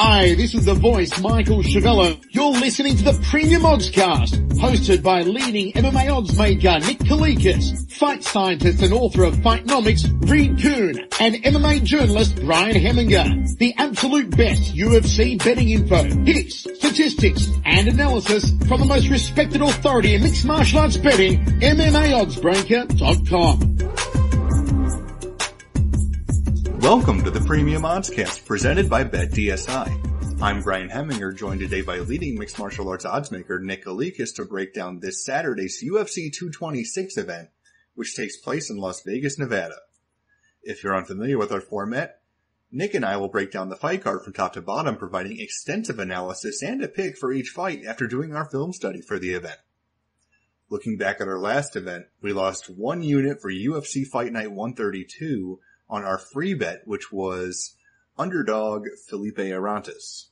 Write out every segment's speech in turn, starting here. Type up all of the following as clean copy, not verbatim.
Hi, this is the voice, Michael Chiavello. You're listening to the Premium Oddscast, hosted by leading MMA oddsmaker Nick Kalikas, fight scientist and author of Fightnomics Reed Kuhn, and MMA journalist Brian Hemminger. The absolute best UFC betting info, picks, statistics, and analysis from the most respected authority in mixed martial arts betting, MMAOddsBreaker.com. Welcome to the Premium Oddscast, presented by BetDSI. I'm Brian Hemminger, joined today by leading mixed martial arts oddsmaker Nick Kalikas to break down this Saturday's UFC 226 event, which takes place in Las Vegas, Nevada. If you're unfamiliar with our format, Nick and I will break down the fight card from top to bottom, providing extensive analysis and a pick for each fight after doing our film study for the event. Looking back at our last event, we lost 1 unit for UFC Fight Night 132 on our free bet, which was underdog Felipe Arantes.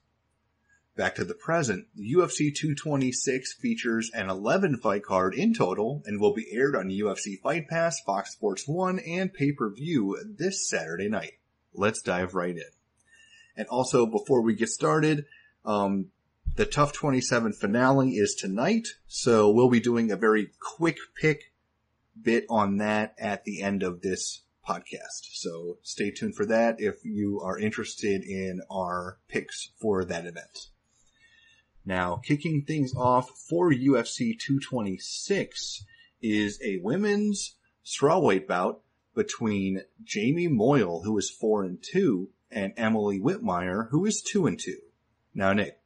Back to the present, the UFC 226 features an 11-fight card in total and will be aired on UFC Fight Pass, Fox Sports 1, and pay-per-view this Saturday night. Let's dive right in. And also, before we get started, the TUF 27 finale is tonight, so we'll be doing a very quick pick bit on that at the end of this podcast. So stay tuned for that if you are interested in our picks for that event. Now, kicking things off for UFC 226 is a women's strawweight bout between Jamie Moyle, who is 4-2, and Emily Whitmire, who is 2-2. Now, Nick,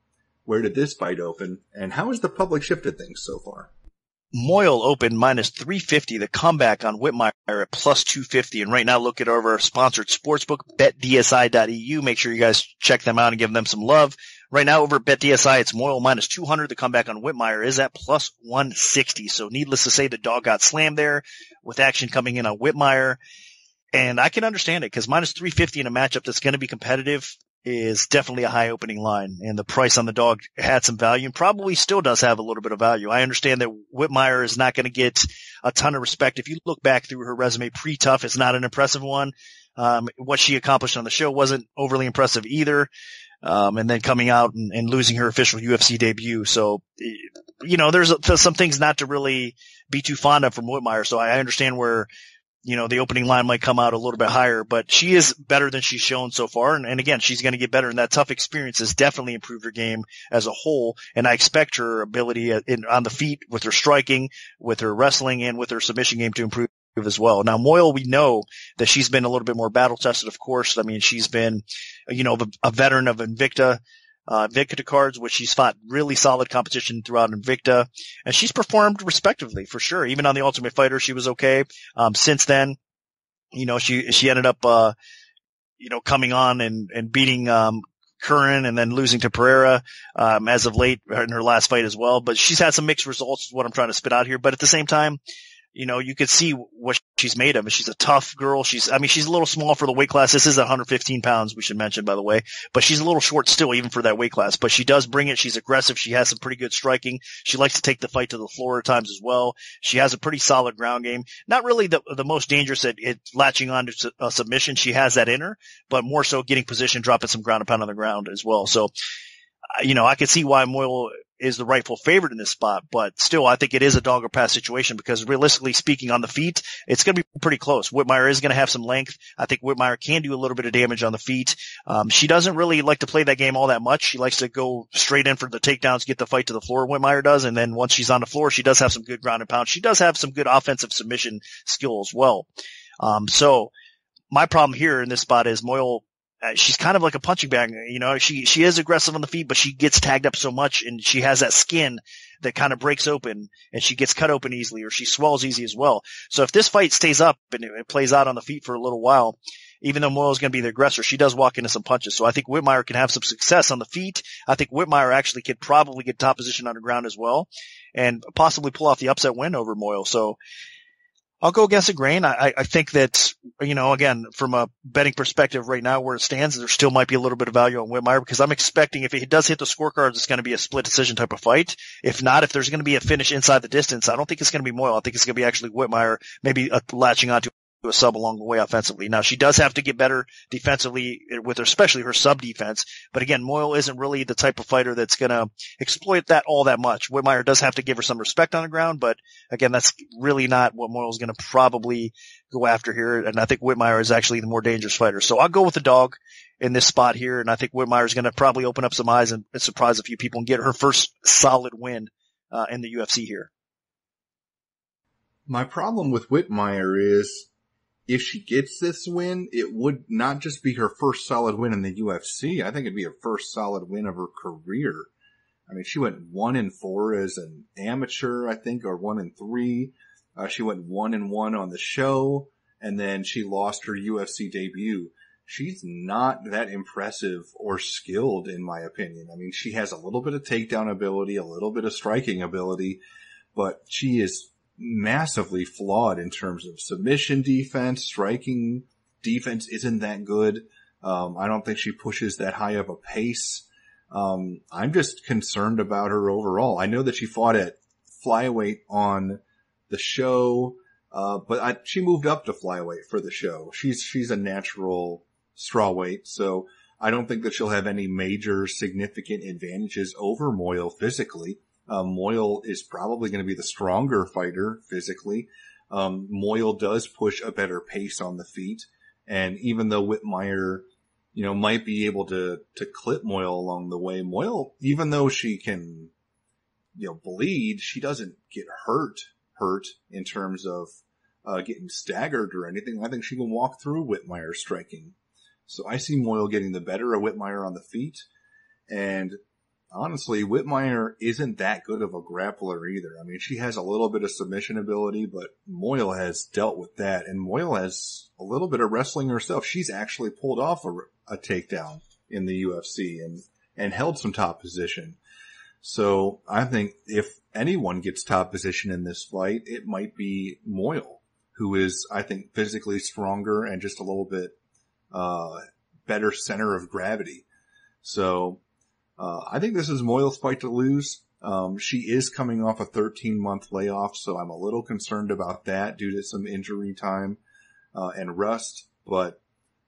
where did this fight open, and how has the public shifted things so far? Moyle opened minus 350, the comeback on Whitmire at plus 250. And right now, look at our sponsored sportsbook, betdsi.eu. Make sure you guys check them out and give them some love. Right now, over at BetDSI, it's Moyle minus 200. The comeback on Whitmire is at plus 160. So needless to say, the dog got slammed there with action coming in on Whitmire. And I can understand it because minus 350 in a matchup that's going to be competitive is definitely a high opening line, and the price on the dog had some value and probably still does have a little bit of value. I understand that Whitmire is not going to get a ton of respect. If you look back through her resume pre-TUF, it's not an impressive one. What she accomplished on the show wasn't overly impressive either. And then coming out and losing her official UFC debut. So, you know, there's some things not to really be too fond of from Whitmire. So I understand where, you know, the opening line might come out a little bit higher, but she is better than she's shown so far. And again, she's going to get better. And that TUF experience has definitely improved her game as a whole. And I expect her ability on the feet with her striking, with her wrestling, and with her submission game to improve as well. Now, Moyle, we know that she's been a little bit more battle tested, of course. I mean, she's been, you know, a veteran of Invicta cards, which she's fought really solid competition throughout Invicta, and she's performed respectively for sure. Even on the Ultimate Fighter, she was okay. Since then, you know, she ended up, you know, coming on and beating, Curran and then losing to Pereira, as of late in her last fight as well. But she's had some mixed results is what I'm trying to spit out here. But at the same time, you know, you could see what she's made of. She's a tough girl. She's a little small for the weight class. This is 115 pounds, we should mention, by the way. But she's a little short still, even for that weight class. But she does bring it. She's aggressive. She has some pretty good striking. She likes to take the fight to the floor at times as well. She has a pretty solid ground game. Not really the most dangerous at latching on to a submission. She has that in her, but more so getting position, dropping some ground and pound on the ground as well. So, you know, I can see why Moyle is the rightful favorite in this spot, but still, I think it is a dog or pass situation because realistically speaking, on the feet, it's going to be pretty close. Whitmire is going to have some length. I think Whitmire can do a little bit of damage on the feet. She doesn't really like to play that game all that much. She likes to go straight in for the takedowns, get the fight to the floor. Whitmire does, and then once she's on the floor, she does have some good ground and pound. She does have some good offensive submission skill as well. So my problem here in this spot is Moyle. She's kind of like a punching bag, you know, she is aggressive on the feet, but she gets tagged up so much and she has that skin that kind of breaks open and she gets cut open easily or she swells easy as well. So if this fight stays up and it plays out on the feet for a little while, even though Moyle's going to be the aggressor, she does walk into some punches. So I think Whitmire can have some success on the feet. I think Whitmire actually could probably get top position on the ground as well and possibly pull off the upset win over Moyle. So I'll go against the grain. I think that, you know, again, from a betting perspective right now where it stands, there still might be a little bit of value on Whitmire because I'm expecting if it does hit the scorecards, it's going to be a split decision type of fight. If not, if there's going to be a finish inside the distance, I don't think it's going to be Moyle. I think it's going to be actually Whitmire, maybe latching onto a sub along the way offensively. Now, she does have to get better defensively with especially her sub defense. But again, Moyle isn't really the type of fighter that's going to exploit that all that much. Whitmire does have to give her some respect on the ground, but again, that's really not what Moyle's going to probably go after here. And I think Whitmire is actually the more dangerous fighter. So I'll go with the dog in this spot here. And I think Whitmire is going to probably open up some eyes and surprise a few people and get her first solid win in the UFC here. My problem with Whitmire is, if she gets this win, it would not just be her first solid win in the UFC. I think it'd be her first solid win of her career. I mean, she went 1-4 as an amateur, I think, or 1-3. She went 1-1 on the show, and then she lost her UFC debut. She's not that impressive or skilled, in my opinion. I mean, she has a little bit of takedown ability, a little bit of striking ability, but she is massively flawed in terms of submission defense. Striking defense isn't that good. I don't think she pushes that high of a pace. I'm just concerned about her overall. I know that she fought at flyweight on the show, but she moved up to flyweight for the show. She's a natural strawweight, so I don't think that she'll have any major significant advantages over Moyle physically. Moyle is probably going to be the stronger fighter physically. Moyle does push a better pace on the feet. And even though Whitmire, might be able to clip Moyle along the way, Moyle, even though she can, bleed, she doesn't get hurt in terms of, getting staggered or anything. I think she can walk through Whitmire striking. So I see Moyle getting the better of Whitmire on the feet. And honestly, Whitmire isn't that good of a grappler either. I mean, she has a little bit of submission ability, but Moyle has dealt with that. And Moyle has a little bit of wrestling herself. She's actually pulled off a takedown in the UFC and held some top position. So I think if anyone gets top position in this fight, it might be Moyle, who is, I think, physically stronger and just a little bit better center of gravity. So I think this is Moyle's fight to lose. She is coming off a 13-month layoff, so I'm a little concerned about that due to some injury time and rust. But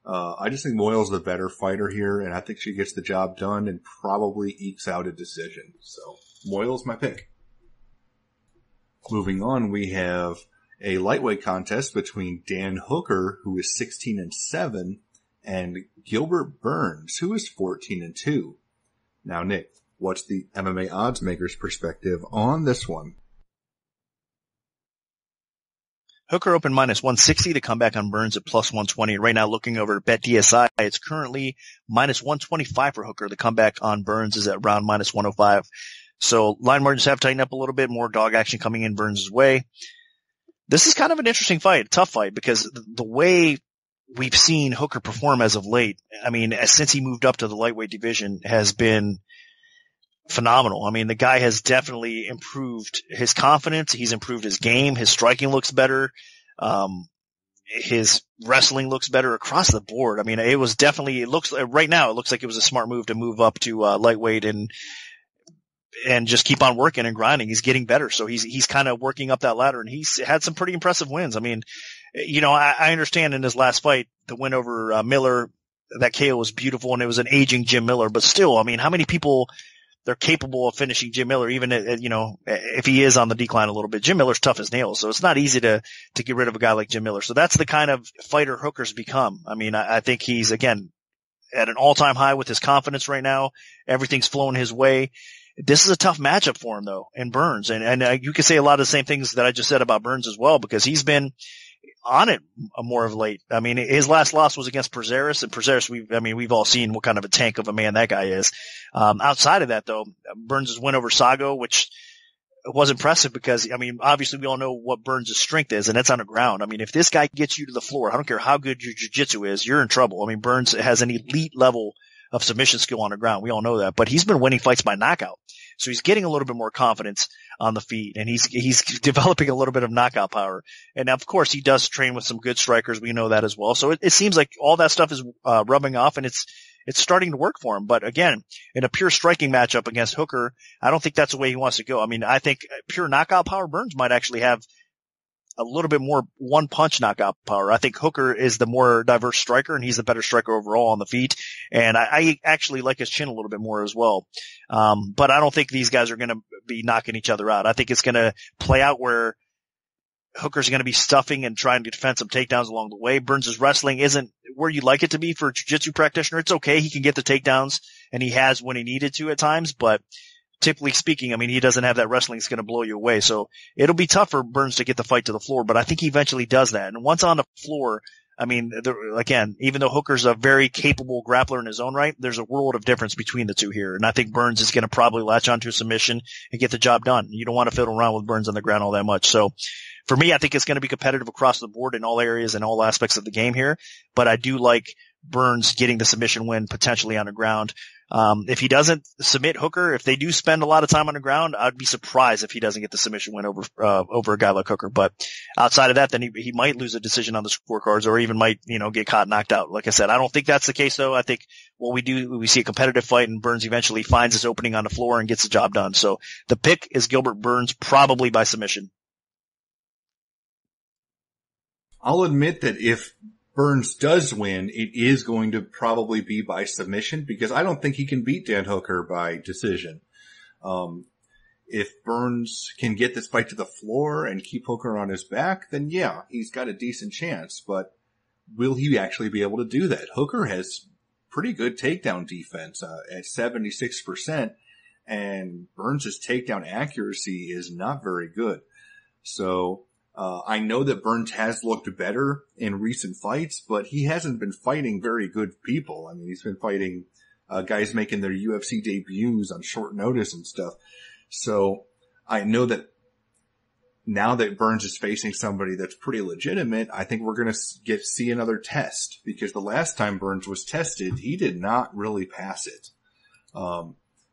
I just think Moyle's the better fighter here, and I think she gets the job done and probably ekes out a decision. So Moyle's my pick. Moving on, we have a lightweight contest between Dan Hooker, who is 16-7, and Gilbert Burns, who is 14-2. Now, Nick, what's the MMA odds maker's perspective on this one? Hooker opened -160 to come back on Burns at +120. Right now, looking over at BetDSI, it's currently -125 for Hooker. The comeback on Burns is at around -105. So line margins have tightened up a little bit, more dog action coming in Burns' way. This is kind of an interesting fight, a tough fight, because the way we've seen Hooker perform as of late, I mean, since he moved up to the lightweight division, has been phenomenal. I mean, the guy has definitely improved his confidence. He's improved his game. His striking looks better. His wrestling looks better across the board. I mean, right now it looks like it was a smart move to move up to lightweight and just keep on working and grinding. He's getting better. So he's kind of working up that ladder, and he's had some pretty impressive wins. I mean, I understand in his last fight, the win over Miller, that KO was beautiful, and it was an aging Jim Miller. But still, I mean, how many people they're capable of finishing Jim Miller, even if he is on the decline a little bit? Jim Miller's tough as nails, so it's not easy to get rid of a guy like Jim Miller. So that's the kind of fighter Hooker's become. I mean, I think he's again at an all-time high with his confidence right now. Everything's flowing his way. This is a tough matchup for him, though, in Burns. And you could say a lot of the same things that I just said about Burns as well, because he's been on it more of late. I mean, his last loss was against Prazeres, and Prazeres, we've all seen what kind of a tank of a man that guy is. Outside of that, though, Burns' win over Sago, which was impressive because, I mean, obviously we all know what Burns' strength is, and that's on the ground. I mean, if this guy gets you to the floor, I don't care how good your jiu-jitsu is, you're in trouble. I mean, Burns has an elite level of submission skill on the ground. We all know that, but he's been winning fights by knockout. So he's getting a little bit more confidence on the feet, and he's developing a little bit of knockout power. And of course, he does train with some good strikers. We know that as well. So it seems like all that stuff is rubbing off, and it's starting to work for him. But again, in a pure striking matchup against Hooker, I don't think that's the way he wants to go. I mean, I think pure knockout power, Burns might actually have a little bit more one punch knockout power. I think Hooker is the more diverse striker, and he's the better striker overall on the feet. And I actually like his chin a little bit more as well. But I don't think these guys are going to be knocking each other out. I think it's going to play out where Hooker's going to be stuffing and trying to defend some takedowns along the way. Burns' wrestling isn't where you'd like it to be for a jiu-jitsu practitioner. It's okay. He can get the takedowns, and he has when he needed to at times, but typically speaking, I mean, he doesn't have that wrestling that's going to blow you away. So it'll be tough for Burns to get the fight to the floor, but I think he eventually does that. And once on the floor, I mean, again, even though Hooker's a very capable grappler in his own right, there's a world of difference between the two here. And I think Burns is going to probably latch onto a submission and get the job done. You don't want to fiddle around with Burns on the ground all that much. So for me, I think it's going to be competitive across the board in all areas and all aspects of the game here. But I do like Burns getting the submission win potentially on the ground. If he doesn't submit Hooker, if they do spend a lot of time on the ground, I'd be surprised if he doesn't get the submission win over a guy like Hooker. But outside of that, then he might lose a decision on the scorecards or even might, get caught knocked out. Like I said, I don't think that's the case though. I think what we see a competitive fight and Burns eventually finds his opening on the floor and gets the job done. So the pick is Gilbert Burns, probably by submission. I'll admit that if Burns does win, it is going to probably be by submission because I don't think he can beat Dan Hooker by decision. If Burns can get this fight to the floor and keep Hooker on his back, then yeah, he's got a decent chance. But will he actually be able to do that? Hooker has pretty good takedown defense at 76%, and Burns' takedown accuracy is not very good. So I know that Burns has looked better in recent fights, but he hasn't been fighting very good people. I mean, he's been fighting guys making their UFC debuts on short notice and stuff. So I know that now that Burns is facing somebody that's pretty legitimate, I think we're going to see another test because the last time Burns was tested, he did not really pass it.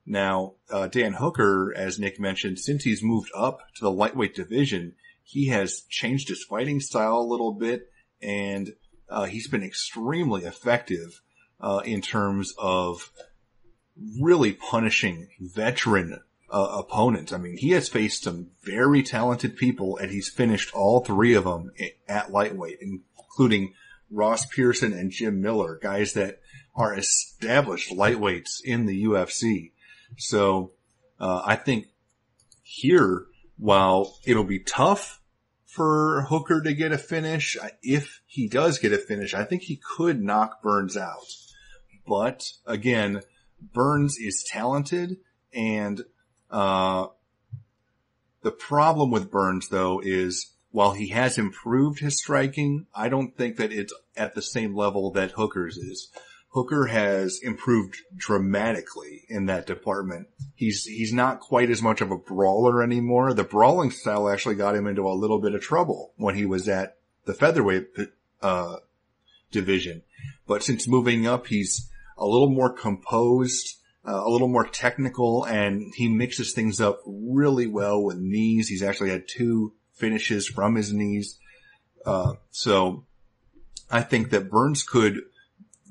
Now, Dan Hooker, as Nick mentioned, since he's moved up to the lightweight division, he has changed his fighting style a little bit, and he's been extremely effective in terms of really punishing veteran opponents. I mean, he has faced some very talented people, and he's finished all three of them at lightweight, including Ross Pearson and Jim Miller, guys that are established lightweights in the UFC. So I think here, while it'll be tough for Hooker to get a finish, if he does get a finish, I think he could knock Burns out. But again, Burns is talented, and the problem with Burns, though, is while he has improved his striking, I don't think that it's at the same level that Hooker's is. Hooker has improved dramatically in that department. He's not quite as much of a brawler anymore. The brawling style actually got him into a little bit of trouble when he was at the featherweight division. But since moving up, he's a little more composed, a little more technical, and he mixes things up really well with knees. He's actually had 2 finishes from his knees. So I think that Burns could,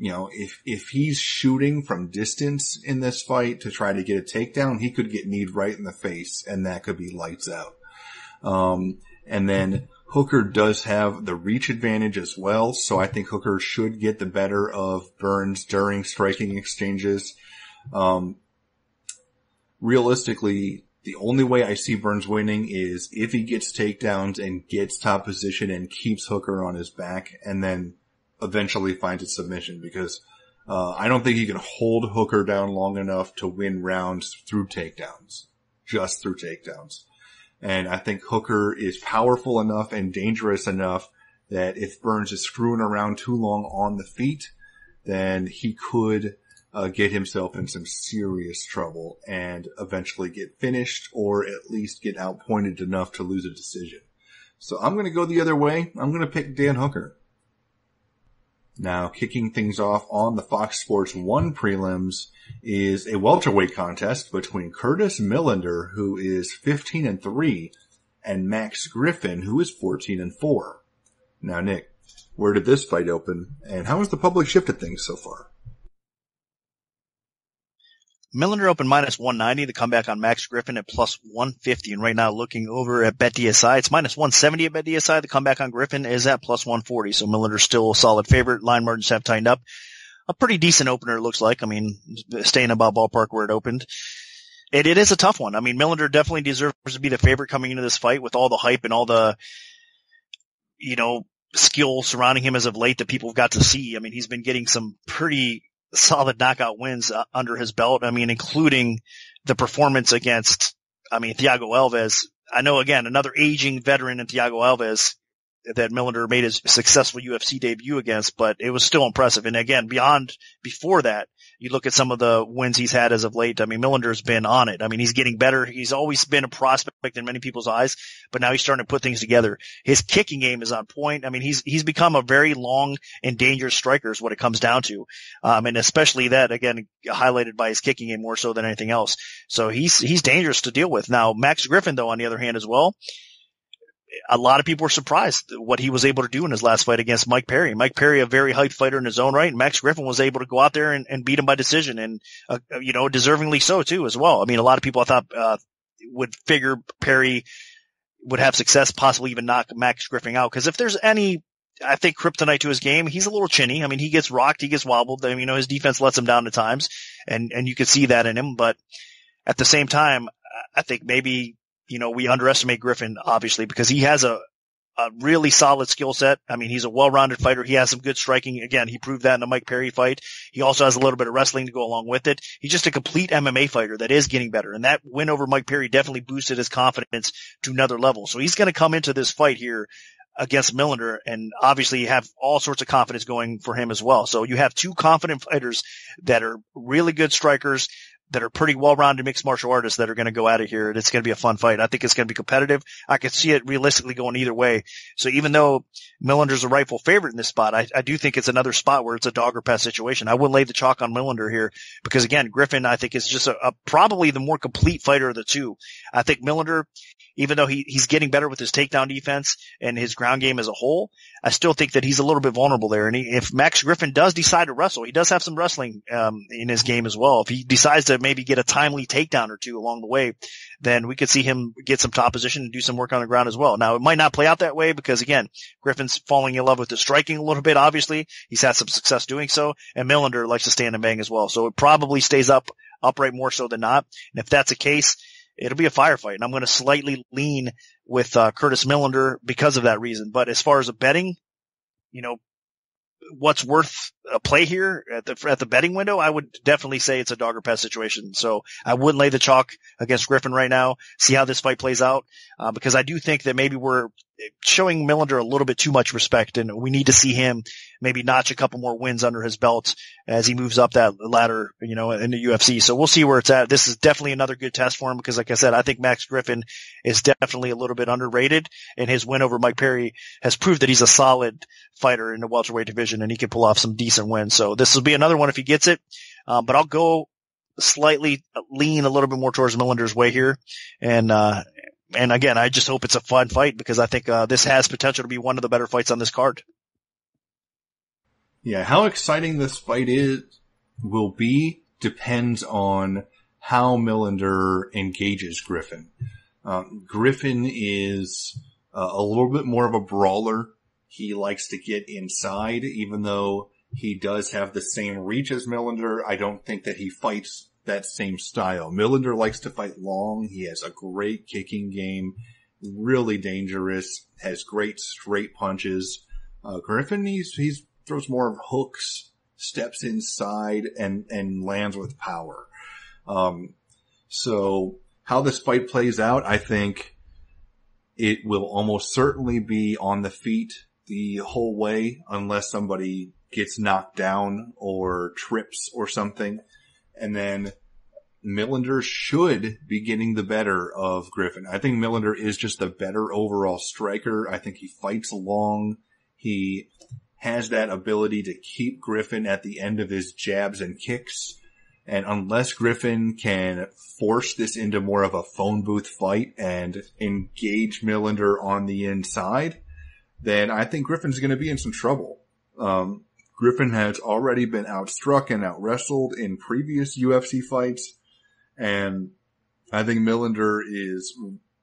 if he's shooting from distance in this fight to try to get a takedown, he could get kneed right in the face, and that could be lights out. And then Hooker does have the reach advantage as well, so I think Hooker should get the better of Burns during striking exchanges. Realistically, the only way I see Burns winning is if he gets takedowns and gets top position and keeps Hooker on his back, and then eventually finds a submission, because I don't think he can hold Hooker down long enough to win rounds through takedowns, just through takedowns. And I think Hooker is powerful enough and dangerous enough that if Burns is screwing around too long on the feet, then he could get himself in some serious trouble and eventually get finished, or at least get outpointed enough to lose a decision. So I'm going to go the other way. I'm going to pick Dan Hooker. Now, kicking things off on the Fox Sports 1 prelims is a welterweight contest between Curtis Millender, who is 15-3, and Max Griffin, who is 14-4. Now, Nick, where did this fight open, and how has the public shifted things so far? Millender opened minus 190. The comeback on Max Griffin at plus 150. And right now, looking over at BetDSI, it's minus 170 at BetDSI. The comeback on Griffin is at plus 140. So Millender's still a solid favorite. Line margins have tightened up. A pretty decent opener, it looks like. I mean, staying about ballpark where it opened. It is a tough one. I mean, Millender definitely deserves to be the favorite coming into this fight with all the hype and all the, skill surrounding him as of late that people have got to see. I mean, he's been getting some pretty solid knockout wins under his belt. I mean, including the performance against, Thiago Alves. I know, again, another aging veteran in Thiago Alves that Millender made his successful UFC debut against, but it was still impressive. And again, before that, you look at some of the wins he's had as of late. I mean, Millender's been on it. I mean, he's getting better. He's always been a prospect in many people's eyes, but now he's starting to put things together. His kicking game is on point. I mean, he's become a very long and dangerous striker is what it comes down to. And especially that, again, highlighted by his kicking game more so than anything else. So he's dangerous to deal with. Now, Max Griffin, though, on the other hand as well, a lot of people were surprised what he was able to do in his last fight against Mike Perry. Mike Perry, a very hyped fighter in his own right. And Max Griffin was able to go out there and beat him by decision and, deservingly so too as well. I mean, a lot of people I thought, would figure Perry would have success, possibly even knock Max Griffin out. Cause if there's any, I think, kryptonite to his game, he's a little chinny. I mean, he gets rocked, he gets wobbled. I mean, his defense lets him down at times and you can see that in him. But at the same time, I think maybe, we underestimate Griffin, obviously, because he has a really solid skill set. I mean, he's a well-rounded fighter. He has some good striking. Again, he proved that in the Mike Perry fight. He also has a little bit of wrestling to go along with it. He's just a complete MMA fighter that is getting better. And that win over Mike Perry definitely boosted his confidence to another level. So he's going to come into this fight here against Millender and obviously have all sorts of confidence going for him as well. So you have two confident fighters that are really good strikers, that are pretty well-rounded mixed martial artists that are going to go at it here. And it's going to be a fun fight. I think it's going to be competitive. I could see it realistically going either way. So even though Millender's a rightful favorite in this spot, I do think it's another spot where it's a dog or pass situation. I wouldn't lay the chalk on Millender here because, again, Griffin, I think, is just a probably the more complete fighter of the two. I think Millender, even though he's getting better with his takedown defense and his ground game as a whole, I still think that he's a little bit vulnerable there. And if Max Griffin does decide to wrestle, he does have some wrestling in his game as well. If he decides to maybe get a timely takedown or two along the way, then we could see him get some top position and do some work on the ground as well. Now, it might not play out that way because, again, Griffin's falling in love with the striking a little bit, obviously. He's had some success doing so, and Millender likes to stand and bang as well. So it probably stays upright more so than not. And if that's the case, it'll be a firefight, and I'm going to slightly lean with Curtis Millender because of that reason. But as far as a betting, what's worth a play here at the betting window, I would definitely say it's a dog or pass situation. So I wouldn't lay the chalk against Griffin right now. See how this fight plays out, because I do think that maybe we're showing Millender a little bit too much respect, and we need to see him maybe notch a couple more wins under his belt as he moves up that ladder, in the UFC. So we'll see where it's at. This is definitely another good test for him because, like I said, I think Max Griffin is definitely a little bit underrated, and his win over Mike Perry has proved that he's a solid fighter in the welterweight division, and he can pull off some decent wins. So this will be another one if he gets it. But I'll go slightly lean a little bit more towards Millender's way here. And again, I just hope it's a fun fight because I think this has potential to be one of the better fights on this card. Yeah, how exciting this fight will be depends on how Millender engages Griffin. Griffin is a little bit more of a brawler. He likes to get inside, even though he does have the same reach as Millender. I don't think that he fights that same style. Millender likes to fight long. He has a great kicking game, really dangerous, has great straight punches. Griffin, he throws more of hooks, steps inside, and lands with power. So how this fight plays out, I think it will almost certainly be on the feet the whole way, unless somebody gets knocked down or trips or something. And then Millender should be getting the better of Griffin. I think Millender is just the better overall striker. I think he fights long. He has that ability to keep Griffin at the end of his jabs and kicks. And unless Griffin can force this into more of a phone booth fight and engage Millender on the inside, then I think Griffin's going to be in some trouble. Griffin has already been outstruck and outwrestled in previous UFC fights. And I think Millender is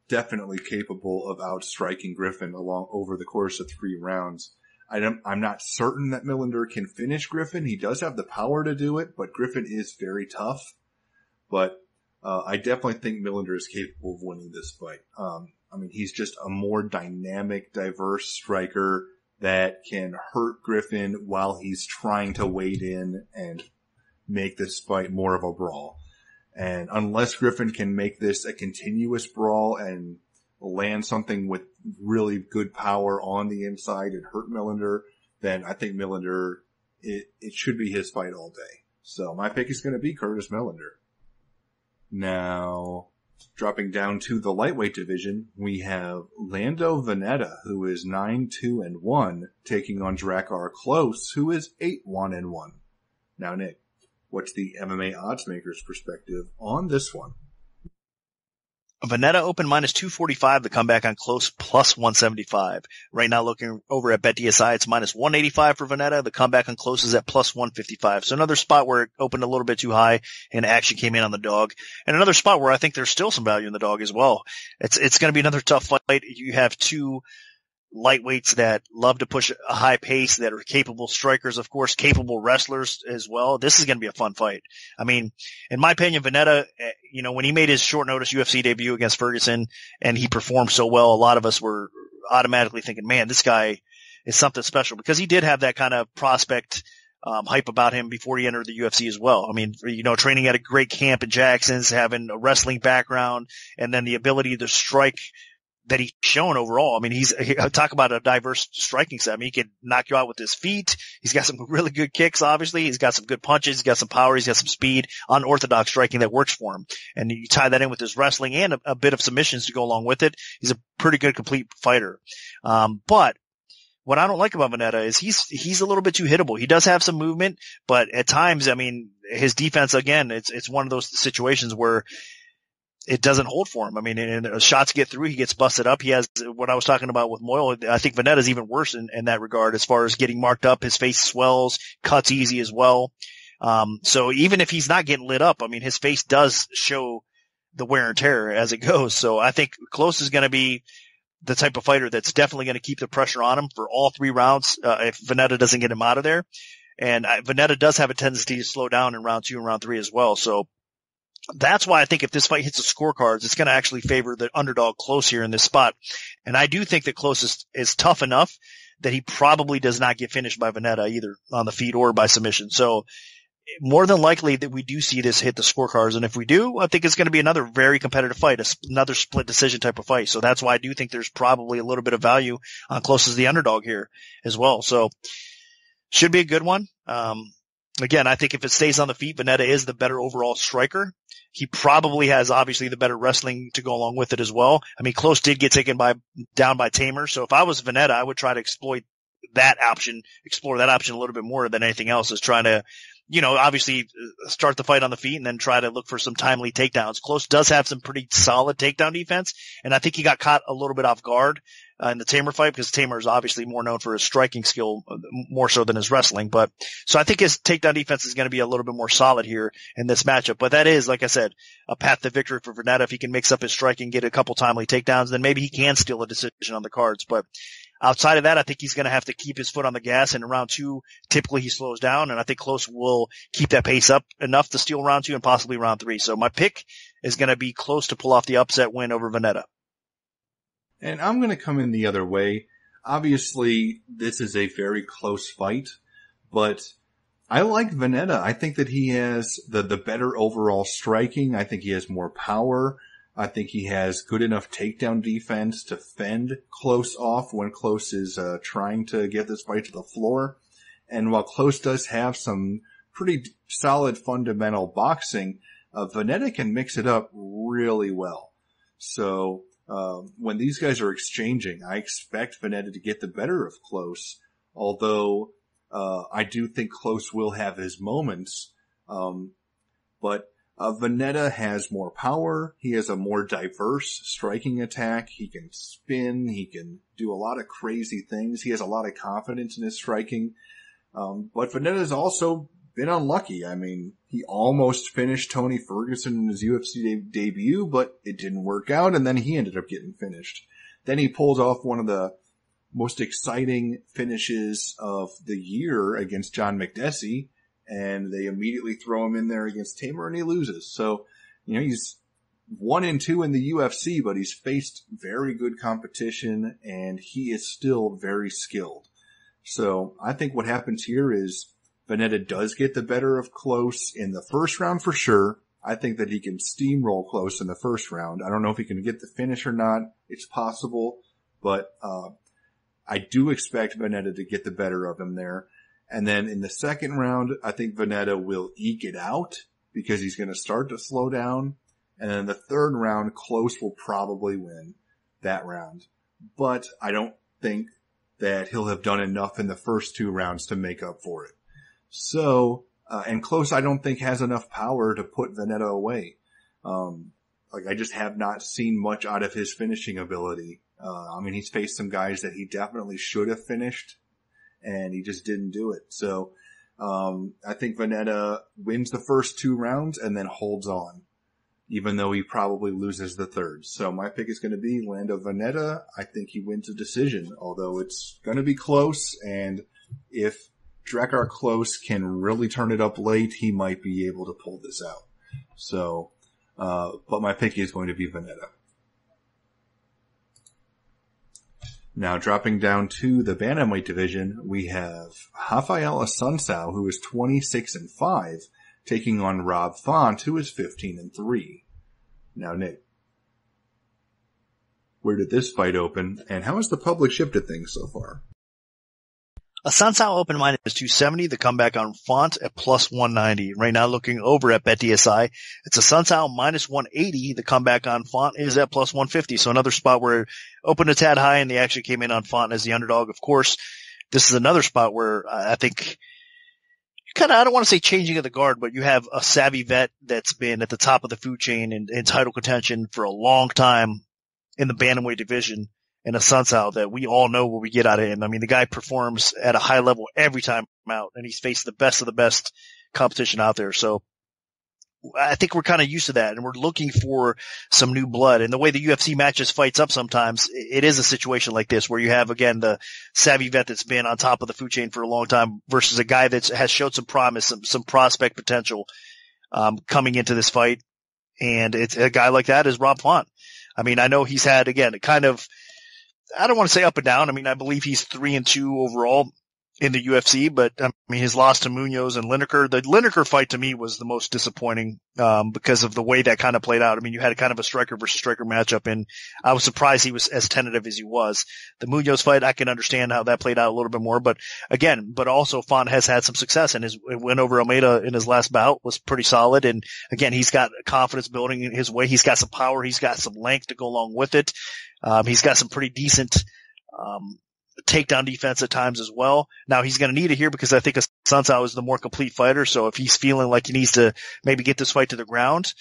definitely capable of outstriking Griffin over the course of 3 rounds. I'm not certain that Millender can finish Griffin. He does have the power to do it, but Griffin is very tough. But I definitely think Millender is capable of winning this fight. He's just a more dynamic, diverse striker that can hurt Griffin while he's trying to wade in and make this fight more of a brawl. And unless Griffin can make this a continuous brawl and land something with really good power on the inside and hurt Millender, then I think Millender, it should be his fight all day. So my pick is going to be Curtis Millender. Now, dropping down to the lightweight division, we have Lando Vannata, who is 9-2-1, taking on Drakkar Klose, who is 8-1-1. Now, Nick, what's the MMA oddsmaker's perspective on this one? Vannata open minus 245, the comeback on Klose plus 175. Right now looking over at BetDSI, it's minus 185 for Vannata. The comeback on Klose is at plus 155. So another spot where it opened a little bit too high and action came in on the dog. And another spot where I think there's still some value in the dog as well. It's going to be another tough fight. You have 2 lightweights that love to push a high pace, that are capable strikers, of course, capable wrestlers as well. This is going to be a fun fight. I mean, in my opinion, Vannata, when he made his short notice UFC debut against Ferguson and he performed so well, a lot of us were automatically thinking, man, this guy is something special, because he did have that kind of prospect hype about him before he entered the UFC as well. I mean, training at a great camp in Jackson's, having a wrestling background, and then the ability to strike that he's shown overall. I mean, talk about a diverse striking set. I mean, he can knock you out with his feet. He's got some really good kicks, obviously. He's got some good punches. He's got some power. He's got some speed, unorthodox striking that works for him. And you tie that in with his wrestling and a bit of submissions to go along with it. He's a pretty good complete fighter. But what I don't like about Vannata is he's a little bit too hittable. He does have some movement, but at times, I mean, his defense, again, it's one of those situations where it doesn't hold for him. I mean, and shots get through, he gets busted up. He has what I was talking about with Moyle. I think Vannata's even worse in that regard, as far as getting marked up. His face swells, cuts easy as well. So even if he's not getting lit up, I mean, his face does show the wear and tear as it goes. So I think Klose is going to be the type of fighter that's definitely going to keep the pressure on him for all 3 rounds, if Vannata doesn't get him out of there. And Vannata does have a tendency to slow down in round 2 and round 3 as well. So that's why I think if this fight hits the scorecards, it's going to actually favor the underdog Klose here in this spot. And I do think that Klose is tough enough that he probably does not get finished by Vannata either on the feet or by submission. So more than likely that we do see this hit the scorecards. And if we do, I think it's going to be another very competitive fight, another split decision type of fight. So that's why I do think there's probably a little bit of value on Klose as the underdog here as well. So should be a good one. Again, I think if it stays on the feet, Vannata is the better overall striker. He probably has obviously the better wrestling to go along with it as well. I mean, Klose did get taken down by Tamer. So if I was Vannata, I would try to explore that option a little bit more than anything else, is trying to, obviously start the fight on the feet and then try to look for some timely takedowns. Klose does have some pretty solid takedown defense, and I think he got caught a little bit off guard in the Tamer fight, because Tamer is obviously more known for his striking skill more so than his wrestling. But so I think his takedown defense is going to be a little bit more solid here in this matchup. But that is, like I said, a path to victory for Vannata. If he can mix up his striking, get a couple timely takedowns, then maybe he can steal a decision on the cards. But outside of that, I think he's going to have to keep his foot on the gas. And in round 2, typically he slows down, and I think Klose will keep that pace up enough to steal round 2 and possibly round 3. So my pick is going to be Klose to pull off the upset win over Vannata. And I'm going to come in the other way. Obviously, this is a very close fight, but I like Vannata. I think that he has the better overall striking. I think he has more power. I think he has good enough takedown defense to fend Klose off when Klose is trying to get this fight to the floor. And while Klose does have some pretty solid fundamental boxing, Vannata can mix it up really well. So when these guys are exchanging, I expect Vannata to get the better of Klose, although I do think Klose will have his moments. But Vannata has more power. He has a more diverse striking attack. He can spin. He can do a lot of crazy things. He has a lot of confidence in his striking. But Vannata is also been unlucky. I mean, he almost finished Tony Ferguson in his UFC debut, but it didn't work out, and then he ended up getting finished. Then he pulls off one of the most exciting finishes of the year against John McDessie, and they immediately throw him in there against Tamer, and he loses. So, he's 1-2 in the UFC, but he's faced very good competition, and he is still very skilled. So I think what happens here is Vannata does get the better of Klose in the first round for sure. I think that he can steamroll Klose in the first round. I don't know if he can get the finish or not. It's possible, but I do expect Vannata to get the better of him there. And then in the second round, I think Vannata will eke it out because he's going to start to slow down. And then the third round, Klose will probably win that round. But I don't think that he'll have done enough in the first two rounds to make up for it. So, and Klose I don't think has enough power to put Vannata away. I just have not seen much out of his finishing ability. He's faced some guys that he definitely should have finished, and he just didn't do it. So, I think Vannata wins the first two rounds and then holds on, even though he probably loses the third. So my pick is going to be Lando Vannata. I think he wins a decision, although it's going to be close. And if Drakkar Klose can really turn it up late, he might be able to pull this out. So, but my pick is going to be Vannata. Now, dropping down to the bantamweight division, we have Rafael Assunção, who is 26-5, taking on Rob Font, who is 15-3. Now, Nick, where did this fight open, and how has the public shifted things so far? Assunção open minus 270, the comeback on Font at plus 190. Right now looking over at BetDSI, it's Assunção minus 180, the comeback on Font is at plus 150. So another spot where it opened a tad high and they actually came in on Font as the underdog. Of course, this is another spot where I think I don't want to say changing of the guard, but you have a savvy vet that's been at the top of the food chain and in title contention for a long time in the bantamweight division, and Assunção that we all know what we get out of him. I mean, the guy performs at a high level every time out, and he's faced the best of the best competition out there. So I think we're kind of used to that, and we're looking for some new blood. And the way the UFC matches fights up sometimes, it is a situation like this where you have, again, the savvy vet that's been on top of the food chain for a long time versus a guy that has showed some promise, some prospect potential coming into this fight. And it's a guy like that is Rob Font. I mean, I know he's had, again, I don't want to say up and down. I mean, I believe he's 3-2 overall in the UFC, but I mean, his loss to Munoz and Lineker. The Lineker fight to me was the most disappointing, because of the way that kind of played out. I mean, you had kind of a striker versus striker matchup, and I was surprised he was as tentative as he was. The Munoz fight, I can understand how that played out a little bit more, but also Font has had some success, and his win over Almeida in his last bout was pretty solid. And again, he's got confidence building in his way. He's got some power. He's got some length to go along with it. He's got some pretty decent, takedown defense at times as well. Now he's going to need it here because I think Assunção is the more complete fighter. So if he's feeling like he needs to maybe get this fight to the ground,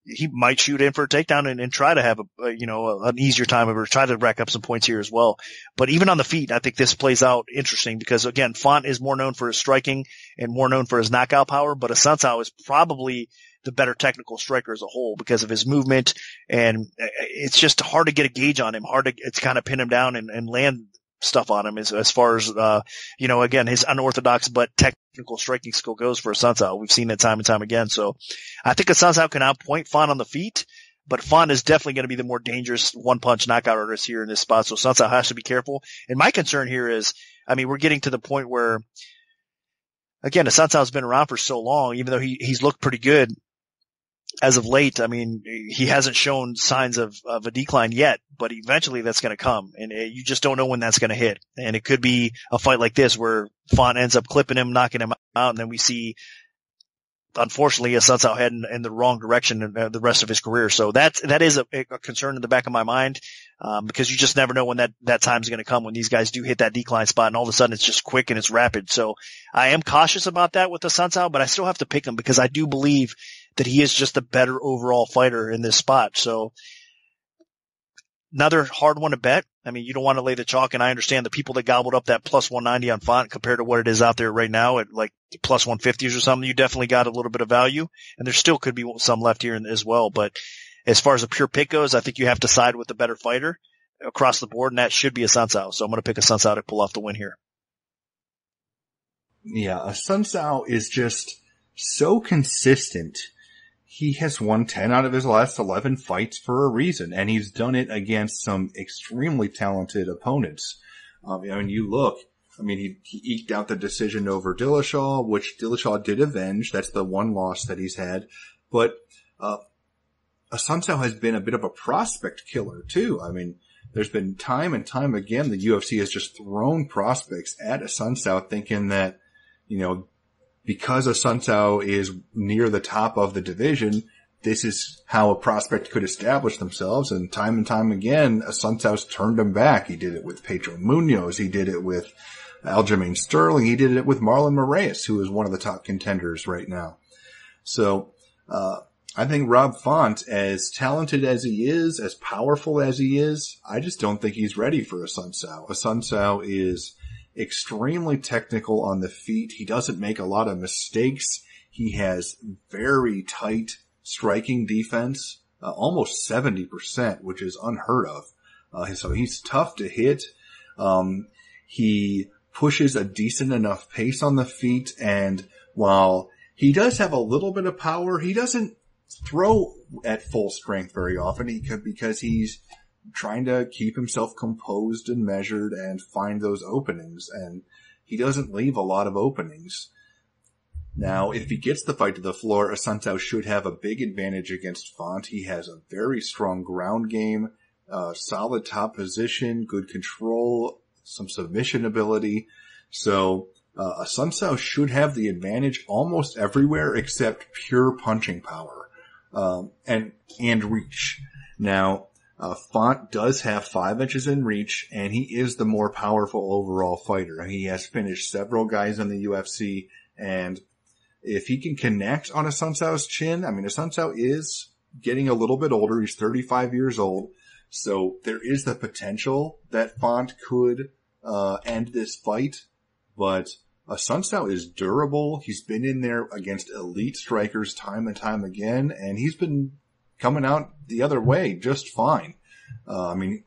he might shoot in for a takedown and try to have an easier time of it, or try to rack up some points here as well. But even on the feet, I think this plays out interesting because again, Font is more known for his striking and more known for his knockout power, but Assunção is probably the better technical striker as a whole because of his movement, and it's just hard to get a gauge on him. It's kind of pin him down and land stuff on him as far as, again, his unorthodox but technical striking skill goes for Assunção. We've seen that time and time again. So I think Assunção can outpoint Font on the feet, but Font is definitely going to be the more dangerous one-punch knockout artist here in this spot. So Assunção has to be careful. And my concern here is, I mean, we're getting to the point where, again, Assunção's been around for so long, even though he's looked pretty good as of late. I mean, he hasn't shown signs of a decline yet, but eventually that's going to come, and you just don't know when that's going to hit. And it could be a fight like this where Font ends up clipping him, knocking him out, and then we see, unfortunately, Assunção head in the wrong direction the rest of his career. So that is a concern in the back of my mind, because you just never know when that time's going to come when these guys do hit that decline spot, and all of a sudden it's just quick and it's rapid. So I am cautious about that with Assunção, but I still have to pick him because I do believe that he is just a better overall fighter in this spot. So another hard one to bet. I mean, you don't want to lay the chalk, and I understand the people that gobbled up that plus 190 on Font compared to what it is out there right now at like plus 150s or something. You definitely got a little bit of value, and there still could be some left here as well. But as far as a pure pick goes, I think you have to side with the better fighter across the board, and that should be a Sunsao. So I'm going to pick a Sunsao to pull off the win here. Yeah, a Sunsao is just so consistent. He has won 10 out of his last 11 fights for a reason, and he's done it against some extremely talented opponents. I mean, you look, he eked out the decision over Dillashaw, which Dillashaw did avenge. That's the one loss that he's had. But a Sunsao has been a bit of a prospect killer, too. I mean, there's been time and time again the UFC has just thrown prospects at a Sunsao thinking that, because a Sunsao is near the top of the division, this is how a prospect could establish themselves. And time again, a Sunsao's turned him back. He did it with Pedro Munoz. He did it with Aljamain Sterling. He did it with Marlon Moraes, who is one of the top contenders right now. So, I think Rob Font, as talented as he is, as powerful as he is, I just don't think he's ready for a Sunsao. A Sunsao is extremely technical on the feet. He doesn't make a lot of mistakes. He has very tight striking defense, almost 70%, which is unheard of. So he's tough to hit. He pushes a decent enough pace on the feet, and while he does have a little bit of power, he doesn't throw at full strength very often because he's trying to keep himself composed and measured and find those openings, and he doesn't leave a lot of openings. Now, if he gets the fight to the floor, a Sunsao should have a big advantage against Font. He has a very strong ground game, solid top position, good control, some submission ability. So a Sunsao should have the advantage almost everywhere except pure punching power and reach. Now, Font does have 5 inches in reach, and he is the more powerful overall fighter. He has finished several guys in the UFC, and if he can connect on a Sunsao's chin, a Sunsao is getting a little bit older. He's 35 years old, so there is the potential that Font could end this fight, but a Sunsao is durable. He's been in there against elite strikers time and time again, and he's been coming out the other way just fine. The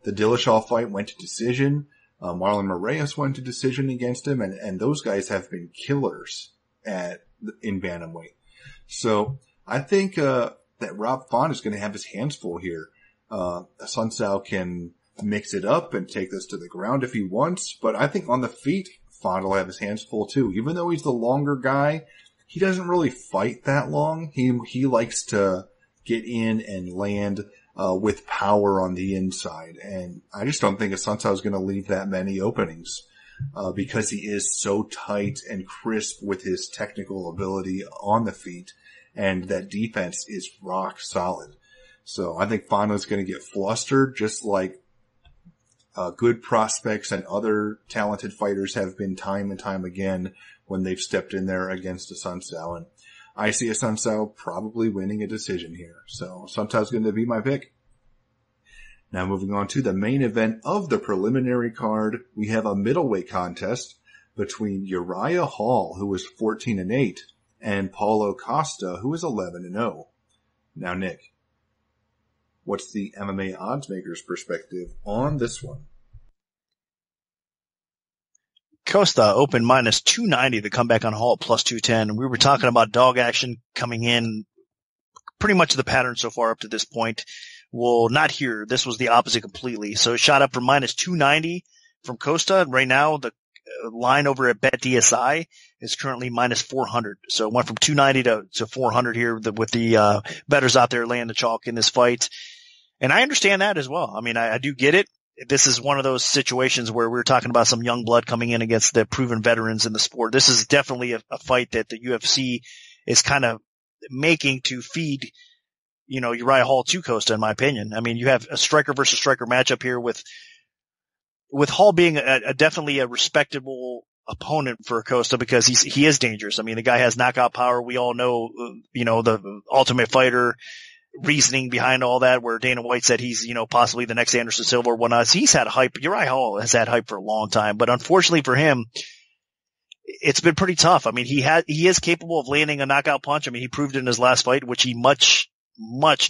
Dillashaw fight went to decision. Marlon Moraes went to decision against him, and those guys have been killers in bantamweight. So I think that Rob Font is going to have his hands full here. Sunsao can mix it up and take this to the ground if he wants, but I think on the feet, Font will have his hands full too. Even though he's the longer guy, he doesn't really fight that long. He likes to get in and land with power on the inside, and I just don't think a Sunsao is going to leave that many openings because he is so tight and crisp with his technical ability on the feet, and that defense is rock solid. So I think Font is going to get flustered, just like good prospects and other talented fighters have been time and time again when they've stepped in there against a Sunsao. And I see a Sunsao probably winning a decision here. So Sunsao's going to be my pick. Now moving on to the main event of the preliminary card, we have a middleweight contest between Uriah Hall, who is 14-8, and Paulo Costa, who is 11-0. Now, Nick, what's the MMA oddsmaker's perspective on this one? Costa open minus 290, the comeback on Hall plus 210. We were talking about dog action coming in, pretty much the pattern so far up to this point. Well, not here. This was the opposite completely. So it shot up from minus 290 from Costa. Right now, the line over at BetDSI is currently minus 400. So it went from 290 to 400 here with the bettors out there laying the chalk in this fight. And I understand that as well. I do get it. This is one of those situations where we're talking about some young blood coming in against the proven veterans in the sport. This is definitely a fight that the UFC is kind of making to feed, Uriah Hall to Costa, in my opinion. You have a striker versus striker matchup here with Hall being definitely a respectable opponent for Costa because he is dangerous. The guy has knockout power. We all know, the Ultimate Fighter reasoning behind all that, where Dana White said he's, possibly the next Anderson Silva or whatnot. So he's had hype. Uriah Hall has had hype for a long time, but unfortunately for him, it's been pretty tough. I mean, he is capable of landing a knockout punch. I mean, he proved it in his last fight, which he much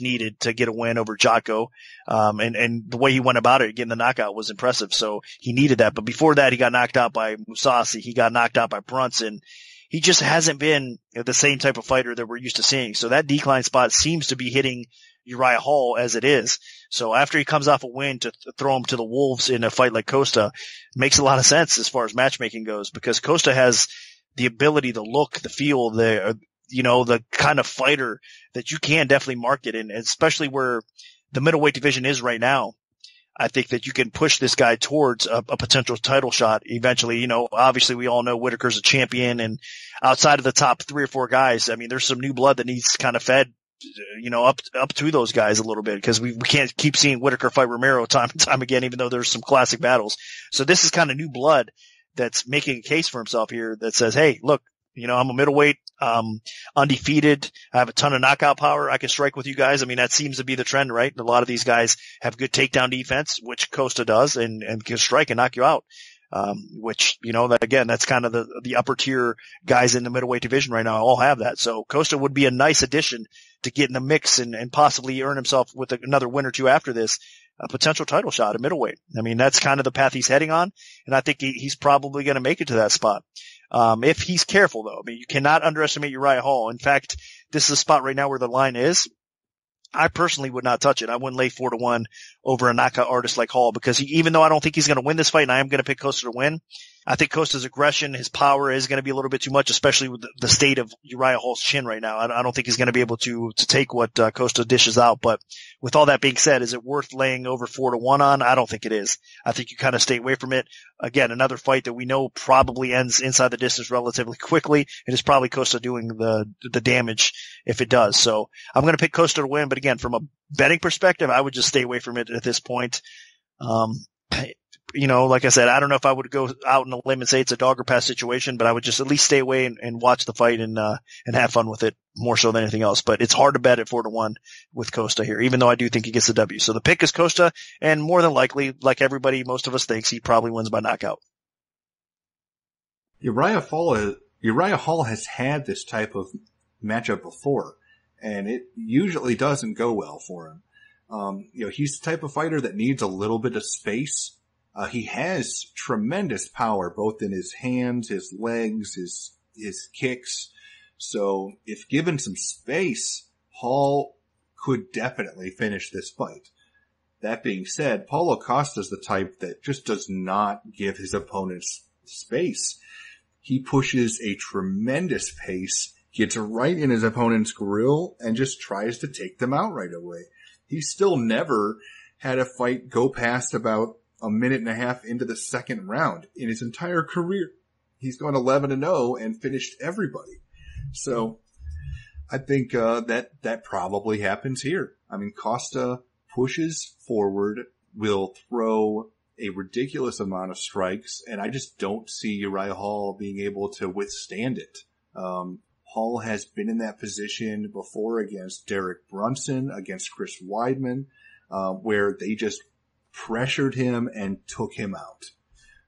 needed to get a win over Jotko. And the way he went about it, getting the knockout, was impressive. So he needed that. But before that, he got knocked out by Mousasi. He got knocked out by Brunson. He just hasn't been the same type of fighter that we're used to seeing. So that decline spot seems to be hitting Uriah Hall as it is. So after he comes off a win, to throw him to the wolves in a fight like Costa makes a lot of sense as far as matchmaking goes, because Costa has the ability, the look, the feel, the kind of fighter that you can definitely market, and especially where the middleweight division is right now. I think that you can push this guy towards a potential title shot eventually. Obviously we all know Whitaker's a champion, and outside of the top 3 or 4 guys, I mean, there's some new blood that needs kind of fed, up to those guys a little bit, because we can't keep seeing Whitaker fight Romero time and time again, even though there's some classic battles. So this is kind of new blood that's making a case for himself here that says, hey, look, I'm a middleweight, undefeated. I have a ton of knockout power. I can strike with you guys. I mean, that seems to be the trend, right? A lot of these guys have good takedown defense, which Costa does, and can strike and knock you out. Which, that's kind of the upper tier guys in the middleweight division right now all have that. So Costa would be a nice addition to get in the mix and possibly earn himself with another win or two after this, a potential title shot at middleweight. I mean, that's kind of the path he's heading on, and I think he's probably going to make it to that spot. If he's careful, though. I mean, you cannot underestimate Uriah Hall. In fact, this is a spot right now where the line is. I personally would not touch it. I wouldn't lay 4-1 over a knockout artist like Hall, because even though I don't think he's going to win this fight, and I am going to pick Costa to win, I think Costa's aggression, his power is going to be a little bit too much, especially with the state of Uriah Hall's chin right now. I don't think he's going to be able to take what Costa dishes out. But with all that being said, is it worth laying over 4-1 on? I don't think it is. I think you kind of stay away from it. Again, another fight that we know probably ends inside the distance relatively quickly. It is probably Costa doing the damage if it does. So I'm going to pick Costa to win. But again, from a betting perspective, I would just stay away from it at this point. Like I said, I don't know if I would go out on a limb and say it's a dog or pass situation, but I would just at least stay away and watch the fight and have fun with it more so than anything else. But it's hard to bet at 4-1 with Costa here, even though I do think he gets the W. So the pick is Costa, and more than likely, like everybody, most of us thinks, he probably wins by knockout. Uriah Hall has had this type of matchup before, and it usually doesn't go well for him. He's the type of fighter that needs a little bit of space. He has tremendous power, both in his hands, his legs, his kicks. So if given some space, Hall could definitely finish this fight. That being said, Paulo Costa's the type that just does not give his opponents space. He pushes a tremendous pace, gets right in his opponent's grill, and just tries to take them out right away. He's still never had a fight go past about a minute and a half into the second round in his entire career. He's gone 11-0 and finished everybody. So I think that probably happens here. I mean, Costa pushes forward, will throw a ridiculous amount of strikes, and I just don't see Uriah Hall being able to withstand it. Hall has been in that position before against Derek Brunson, against Chris Weidman, where they just pressured him and took him out.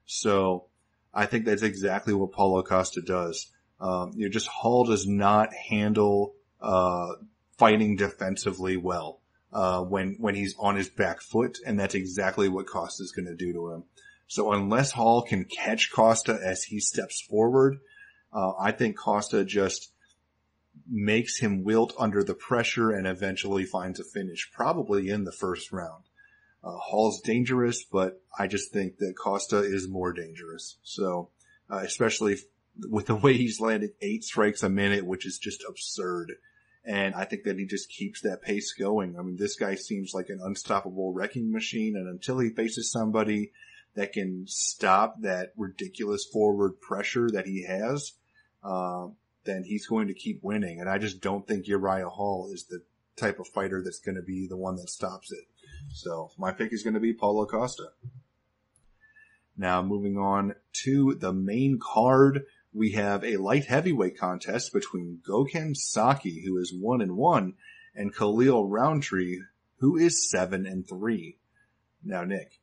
So I think that's exactly what Paulo Costa does. Hall does not handle fighting defensively well when he's on his back foot, and that's exactly what Costa's going to do to him. So unless Hall can catch Costa as he steps forward, I think Costa just makes him wilt under the pressure and eventually finds a finish, probably in the first round. Hall's dangerous, but I just think that Costa is more dangerous. So, especially with the way he's landing 8 strikes a minute, which is just absurd. And I think that he just keeps that pace going. I mean, this guy seems like an unstoppable wrecking machine, and until he faces somebody that can stop that ridiculous forward pressure that he has, then he's going to keep winning. And I just don't think Uriah Hall is the type of fighter that's going to be the one that stops it. So my pick is going to be Paulo Costa. Now moving on to the main card, we have a light heavyweight contest between Gokhan Saki, who is 1-1, and Khalil Roundtree, who is 7-3. Now, Nick,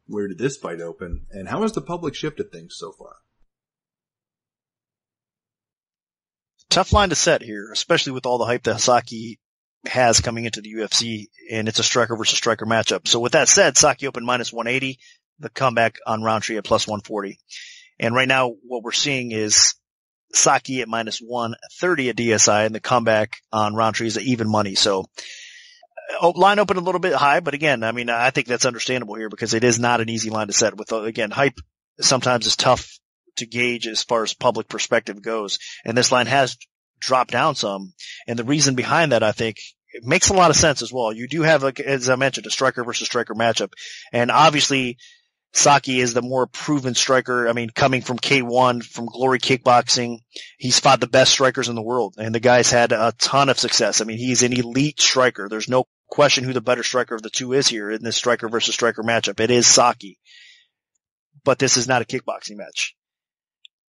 where did this fight open, and how has the public shifted things so far? Tough line to set here, especially with all the hype that Saki has coming into the UFC, and it's a striker versus striker matchup. So with that said, Saki opened minus 180, the comeback on Roundtree at plus 140. And right now what we're seeing is Saki at minus 130 at DSI, and the comeback on Roundtree is even money. So line opened a little bit high, but again, I mean, I think that's understandable here because it is not an easy line to set. With, again, hype sometimes is tough to gauge as far as public perspective goes. And this line has dropped down some. And the reason behind that, I think, it makes a lot of sense as well. You do have, like, as I mentioned, a striker versus striker matchup. And obviously, Saki is the more proven striker. I mean, coming from K1, from Glory Kickboxing, he's fought the best strikers in the world. And the guy's had a ton of success. I mean, he's an elite striker. There's no question who the better striker of the two is here in this striker versus striker matchup. It is Saki. But this is not a kickboxing match.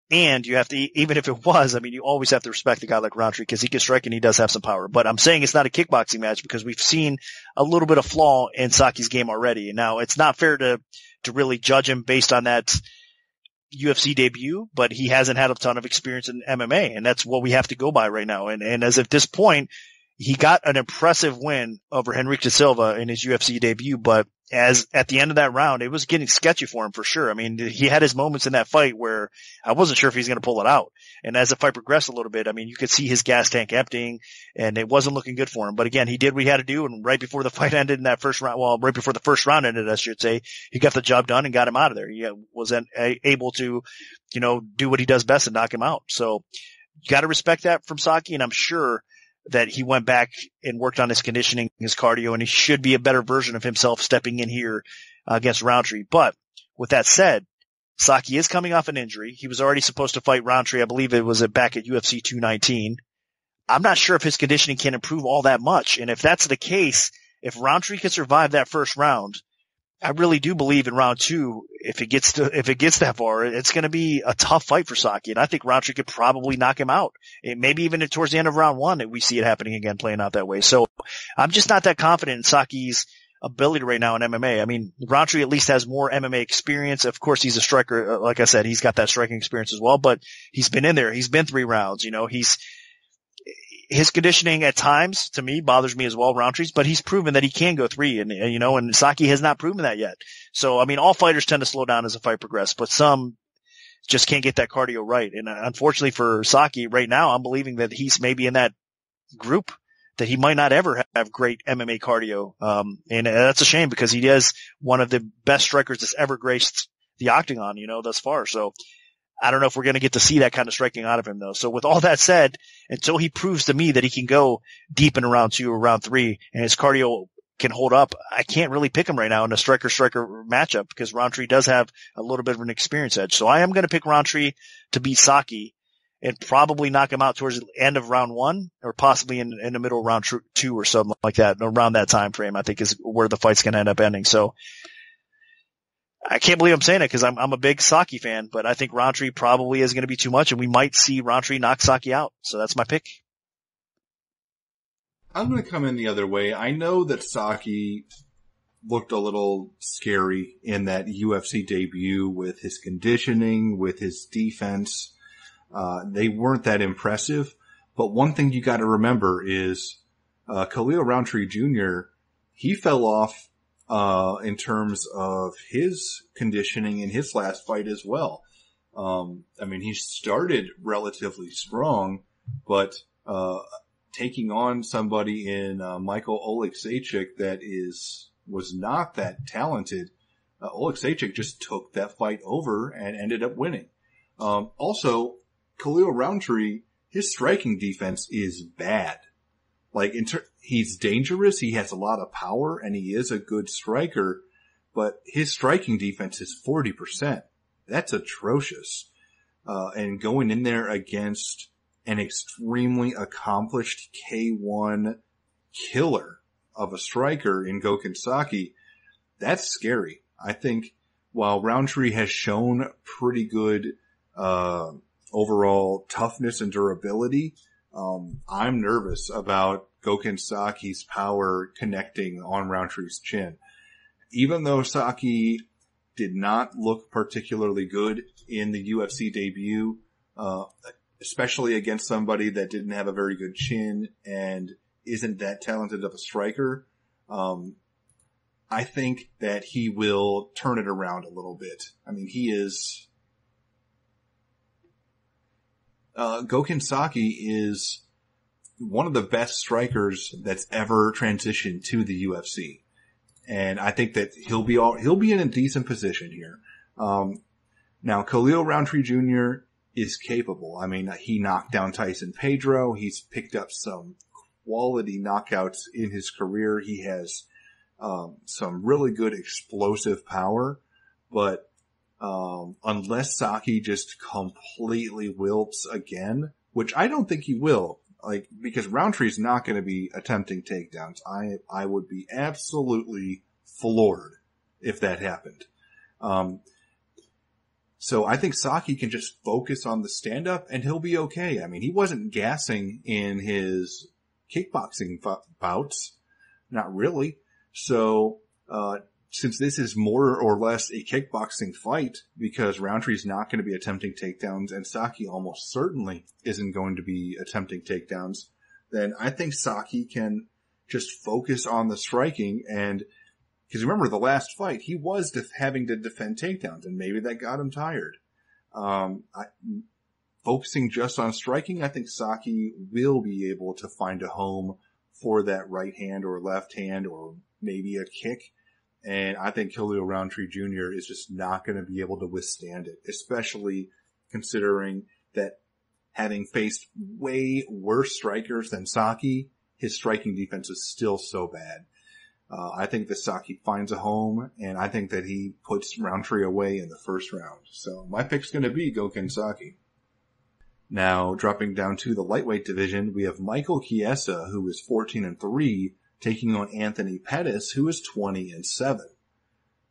And you have to, even if it was, I mean, you always have to respect a guy like Roundtree because he can strike and he does have some power. But I'm saying it's not a kickboxing match because we've seen a little bit of flaw in Saki's game already. And now it's not fair to really judge him based on that UFC debut, but he hasn't had a ton of experience in MMA, and that's what we have to go by right now. And as of this point, he got an impressive win over Henrique da Silva in his UFC debut, but as at the end of that round, it was getting sketchy for him for sure. I mean, he had his moments in that fight where I wasn't sure if he's going to pull it out. And as the fight progressed a little bit, I mean, you could see his gas tank emptying and it wasn't looking good for him. But again, he did what he had to do. And right before the fight ended in that first round, well, right before the first round ended, I should say, he got the job done and got him out of there. He was able to, do what he does best and knock him out. So you got to respect that from Saki. And I'm sure that he went back and worked on his conditioning, his cardio, and he should be a better version of himself stepping in here against Roundtree. But with that said, Saki is coming off an injury. He was already supposed to fight Roundtree. I believe it was back at UFC 219. I'm not sure if his conditioning can improve all that much. And if that's the case, if Roundtree can survive that first round, I really do believe in round two, if it gets that far, it's going to be a tough fight for Saki. And I think Roundtree could probably knock him out. Maybe even towards the end of round one, we see it happening again, playing out that way. So I'm just not that confident in Saki's ability right now in MMA. I mean, Roundtree at least has more MMA experience. Of course, he's a striker. Like I said, he's got that striking experience as well, but he's been in there. He's been 3 rounds. His conditioning at times, to me, bothers me as well, Roundtree's, but he's proven that he can go 3, and Saki has not proven that yet. So, I mean, all fighters tend to slow down as the fight progresses, but some just can't get that cardio right. And unfortunately for Saki right now, I'm believing that he's maybe in that group that he might not ever have great MMA cardio. And that's a shame because he is one of the best strikers that's ever graced the octagon, thus far. So, I don't know if we're going to get to see that kind of striking out of him, though. So with all that said, until he proves to me that he can go deep in round 2 or round 3 and his cardio can hold up, I can't really pick him right now in a striker-striker matchup because Roundtree does have a little bit of an experience edge. So I am going to pick Roundtree to beat Saki and probably knock him out towards the end of round 1 or possibly in the middle of round 2 or something like that. Around that time frame, I think, is where the fight's going to end up ending. So I can't believe I'm saying it because I'm a big Saki fan, but I think Roundtree probably is going to be too much, and we might see Roundtree knock Saki out. So that's my pick. I'm going to come in the other way. I know that Saki looked a little scary in that UFC debut with his conditioning, with his defense. They weren't that impressive. But one thing you got to remember is Khalil Roundtree Jr., he fell off in terms of his conditioning in his last fight as well. I mean, he started relatively strong, but taking on somebody in Michael Oleksiejczuk that was not that talented, Oleksiejczuk just took that fight over and ended up winning. Also, Khalil Roundtree, his striking defense is bad. Like, he's dangerous, he has a lot of power, and he is a good striker, but his striking defense is 40%. That's atrocious. And going in there against an extremely accomplished K1 killer of a striker in Gokhan Saki, that's scary. I think while Roundtree has shown pretty good overall toughness and durability, I'm nervous about Gokhan Saki's power connecting on Roundtree's chin. Even though Saki did not look particularly good in the UFC debut, especially against somebody that didn't have a very good chin and isn't that talented of a striker, I think that he will turn it around a little bit. I mean, he is... Gokhan Saki is one of the best strikers that's ever transitioned to the UFC. And I think that he'll be in a decent position here. Now Khalil Roundtree Jr. is capable. I mean, he knocked down Tyson Pedro. He's picked up some quality knockouts in his career. He has, some really good explosive power, but, unless Saki just completely wilts again, which I don't think he will, because Roundtree's not going to be attempting takedowns. I would be absolutely floored if that happened. So I think Saki can just focus on the stand-up and he'll be okay. I mean, he wasn't gassing in his kickboxing bouts. Not really. So, since this is more or less a kickboxing fight, because Roundtree's not going to be attempting takedowns and Saki almost certainly isn't going to be attempting takedowns, then I think Saki can just focus on the striking. And because remember the last fight, he was having to defend takedowns and maybe that got him tired. Focusing just on striking, I think Saki will be able to find a home for that right hand or left hand or maybe a kick. And I think Khalil Roundtree Jr. is just not going to be able to withstand it, especially considering that having faced way worse strikers than Saki, his striking defense is still so bad. I think that Saki finds a home, and I think that he puts Roundtree away in the first round. So my pick's going to be Gokhan Saki. Now, dropping down to the lightweight division, we have Michael Chiesa, who is 14-3, taking on Anthony Pettis, who is 20-7.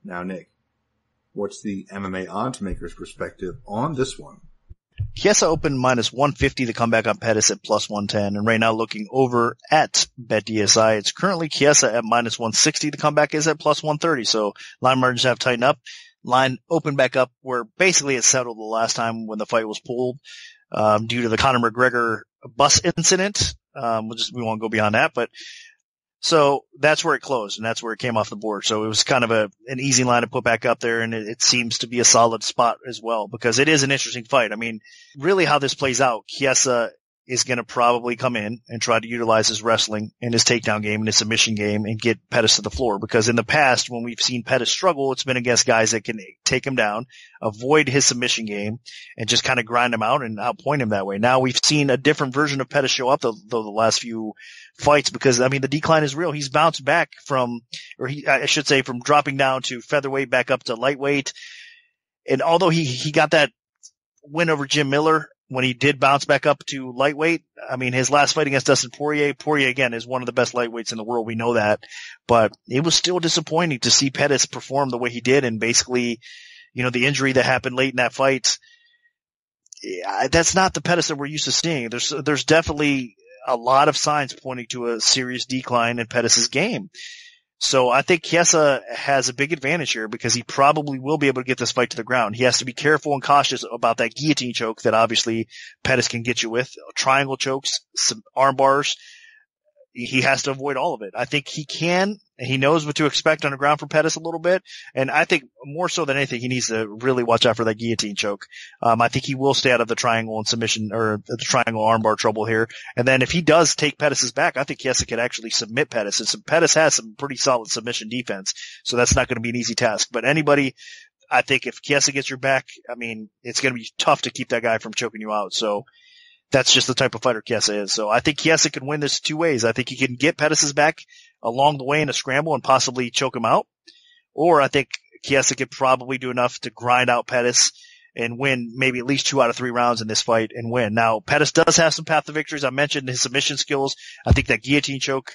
Now, Nick, what's the MMA odds maker's perspective on this one? Chiesa opened minus 150 the comeback on Pettis at plus 110, and right now looking over at BetDSI, it's currently Chiesa at minus 160. The comeback is at plus 130, so line margins have tightened up. Line opened back up where basically it settled the last time when the fight was pulled due to the Conor McGregor bus incident. We won't go beyond that, but so that's where it closed, and that's where it came off the board. So it was kind of an easy line to put back up there, and it seems to be a solid spot as well, because it is an interesting fight. I mean, really how this plays out, Chiesa is going to probably come in and try to utilize his wrestling and his takedown game and his submission game and get Pettis to the floor. Because in the past, when we've seen Pettis struggle, it's been against guys that can take him down, avoid his submission game, and just kind of grind him out and outpoint him that way. Now we've seen a different version of Pettis show up though the last few fights, because I mean the decline is real. He's bounced back from dropping down to featherweight back up to lightweight. And although he got that win over Jim Miller, when he did bounce back up to lightweight, I mean, his last fight against Dustin Poirier again is one of the best lightweights in the world. We know that, but it was still disappointing to see Pettis perform the way he did. And basically, the injury that happened late in that fight, that's not the Pettis that we're used to seeing. There's definitely a lot of signs pointing to a serious decline in Pettis' game. So I think Chiesa has a big advantage here because he probably will be able to get this fight to the ground. He has to be careful and cautious about that guillotine choke that obviously Pettis can get you with, triangle chokes, some arm bars. He has to avoid all of it. I think he can, and he knows what to expect on the ground from Pettis a little bit. And I think more so than anything, he needs to really watch out for that guillotine choke. I think he will stay out of the triangle and submission or the triangle armbar trouble here. And then if he does take Pettis' back, I think Chiesa could actually submit Pettis. And Pettis has some pretty solid submission defense. So that's not going to be an easy task. But I think if Chiesa gets your back, I mean, it's going to be tough to keep that guy from choking you out. So that's just the type of fighter Chiesa is. So I think Chiesa can win this two ways. I think he can get Pettis' back along the way in a scramble and possibly choke him out. Or I think Chiesa could probably do enough to grind out Pettis and win maybe at least 2 out of 3 rounds in this fight and win. Now, Pettis does have some path to victories. I mentioned his submission skills. I think that guillotine choke,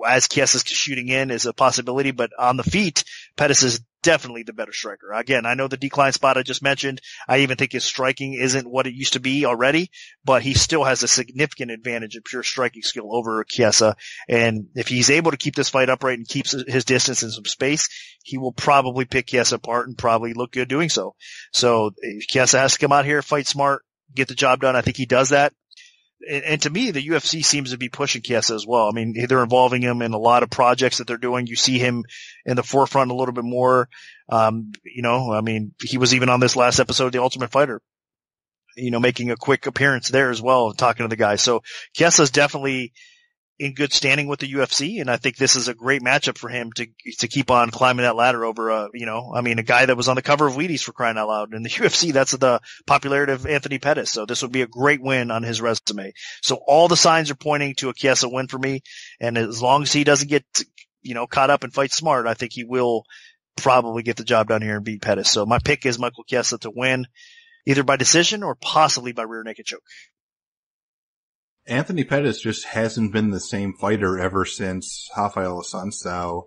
as Chiesa's shooting in, is a possibility. But on the feet, Pettis is definitely the better striker. Again, I know the decline spot I just mentioned. I even think his striking isn't what it used to be already, but he still has a significant advantage of pure striking skill over Chiesa. And if he's able to keep this fight upright and keeps his distance and some space, he will probably pick Chiesa apart and probably look good doing so. So Chiesa has to come out here, fight smart, get the job done. I think he does that. And to me, the UFC seems to be pushing Chiesa as well. I mean, they're involving him in a lot of projects that they're doing. You see him in the forefront a little bit more. He was even on this last episode of The Ultimate Fighter, making a quick appearance there as well, talking to the guy. So Chiesa's definitely in good standing with the UFC, and I think this is a great matchup for him to keep on climbing that ladder over a guy that was on the cover of Wheaties, for crying out loud. In the UFC, that's the popularity of Anthony Pettis. So this would be a great win on his resume. So all the signs are pointing to a Chiesa win for me, and as long as he doesn't get caught up and fight smart, I think he will probably get the job done here and beat Pettis. So my pick is Michael Chiesa to win, either by decision or possibly by rear naked choke. Anthony Pettis just hasn't been the same fighter ever since Rafael Assunção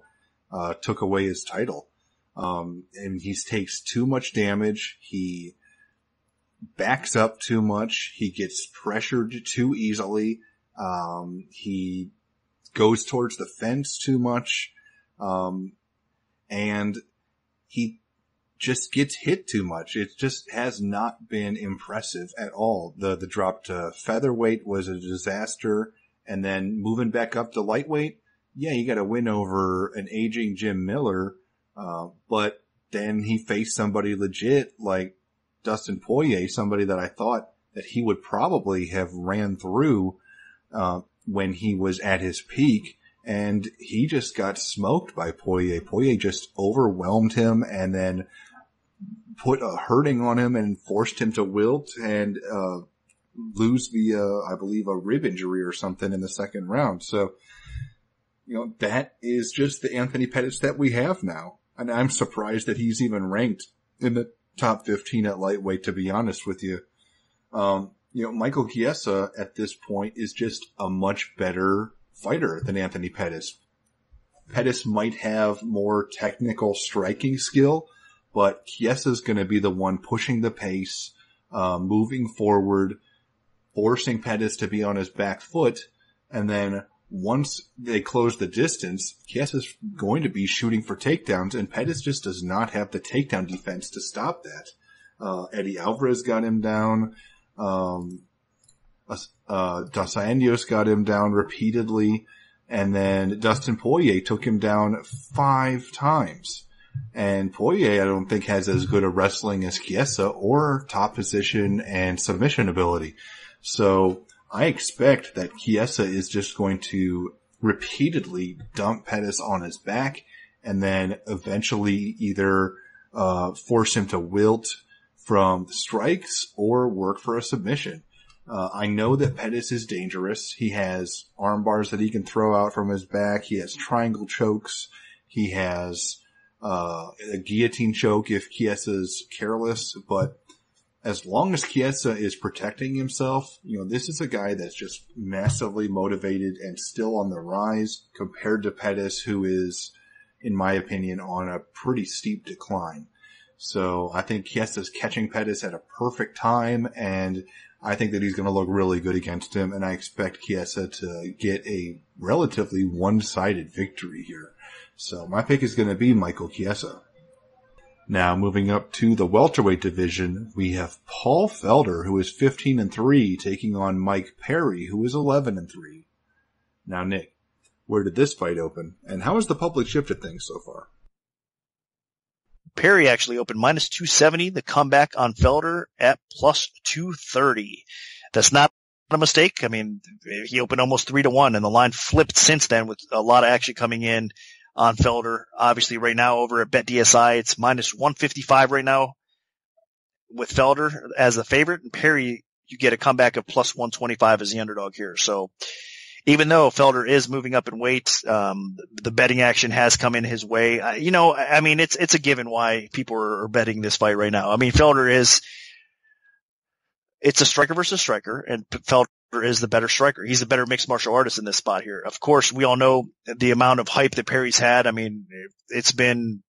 took away his title. And he takes too much damage. He backs up too much. He gets pressured too easily. He goes towards the fence too much. And he just gets hit too much. It just has not been impressive at all. The drop to featherweight was a disaster. And then moving back up to lightweight, yeah, you got to win over an aging Jim Miller. But then he faced somebody legit like Dustin Poirier, somebody that I thought that he would probably have ran through, when he was at his peak. And he just got smoked by Poirier. Poirier just overwhelmed him and then put a hurting on him and forced him to wilt and lose I believe, a rib injury or something in the second round. So, that is just the Anthony Pettis that we have now. And I'm surprised that he's even ranked in the top 15 at lightweight, to be honest with you. Michael Chiesa at this point is just a much better fighter than Anthony Pettis. Pettis might have more technical striking skill, but Chiesa's going to be the one pushing the pace, moving forward, forcing Pettis to be on his back foot, and then once they close the distance, Chiesa's going to be shooting for takedowns, and Pettis just does not have the takedown defense to stop that. Eddie Alvarez got him down. Dos Anjos got him down repeatedly, and then Dustin Poirier took him down 5 times. And Poirier, I don't think, has as good a wrestling as Chiesa or top position and submission ability. So I expect that Chiesa is just going to repeatedly dump Pettis on his back and then eventually either force him to wilt from strikes or work for a submission. I know that Pettis is dangerous. He has arm bars that he can throw out from his back. He has triangle chokes. He has a guillotine choke if Chiesa's careless. But as long as Chiesa is protecting himself, this is a guy that's just massively motivated and still on the rise compared to Pettis, who is, in my opinion, on a pretty steep decline. So I think Chiesa's catching Pettis at a perfect time, and I think that he's going to look really good against him, and I expect Chiesa to get a relatively one-sided victory here. So my pick is going to be Michael Chiesa. Now, moving up to the welterweight division, we have Paul Felder, who is 15-3, taking on Mike Perry, who is 11-3. Now, Nick, where did this fight open, and how has the public shifted things so far? Perry actually opened minus 270, the comeback on Felder at plus 230. That's not a mistake. I mean, he opened almost 3-1, and the line flipped since then with a lot of action coming in on Felder. Obviously, right now over at BetDSI, it's minus 155 right now with Felder as the favorite, and Perry, you get a comeback of plus 125 as the underdog here. So even though Felder is moving up in weight, the betting action has come in his way. It's a given why people are betting this fight right now. I mean, it's a striker versus striker, and Felder is the better striker. He's the better mixed martial artist in this spot here. Of course, we all know the amount of hype that Perry's had. I mean, it's been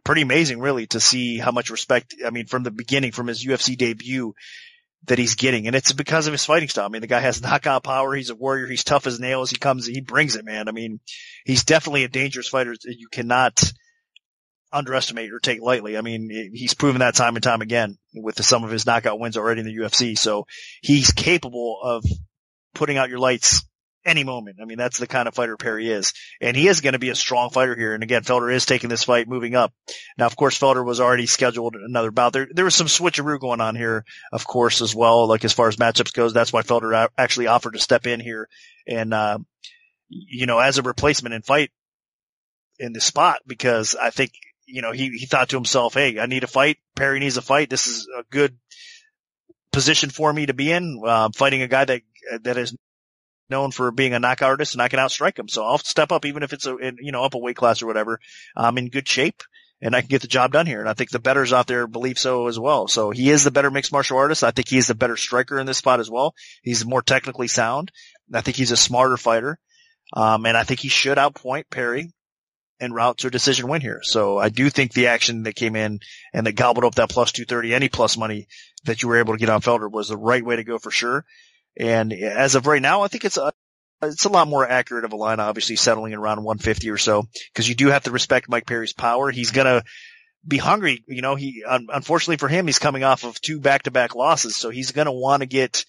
pretty amazing, really, to see how much respect, I mean, from the beginning, from his UFC debut, that he's getting. And it's because of his fighting style. I mean, the guy has knockout power. He's a warrior. He's tough as nails. He brings it, man. I mean, he's definitely a dangerous fighter that you cannot underestimate or take lightly. I mean, he's proven that time and time again with some of his knockout wins already in the UFC. So he's capable of putting out your lights any moment. I mean, that's the kind of fighter Perry is. And he is going to be a strong fighter here. And again, Felder is taking this fight moving up. Now, of course, Felder was already scheduled another bout. There was some switcheroo going on here, of course, as well, like as far as matchups goes. That's why Felder actually offered to step in here and, as a replacement and fight in the spot, because I think, he thought to himself, hey, I need a fight. Perry needs a fight. This is a good position for me to be in, fighting a guy that is known for being a knockout artist, and I can outstrike him. So I'll step up, even if it's up a weight class or whatever. I'm in good shape and I can get the job done here. And I think the bettors out there believe so as well. So he is the better mixed martial artist. I think he is the better striker in this spot as well. He's more technically sound. I think he's a smarter fighter. And I think he should outpoint Perry and route to a decision win here. So I do think the action that came in and that gobbled up that plus 230, any plus money that you were able to get on Felder, was the right way to go for sure. And as of right now, I think it's a lot more accurate of a line, obviously settling in around 150 or so, because you do have to respect Mike Perry's power. He's going to be hungry. Unfortunately for him, he's coming off of 2 back-to-back losses. So he's going to want to get,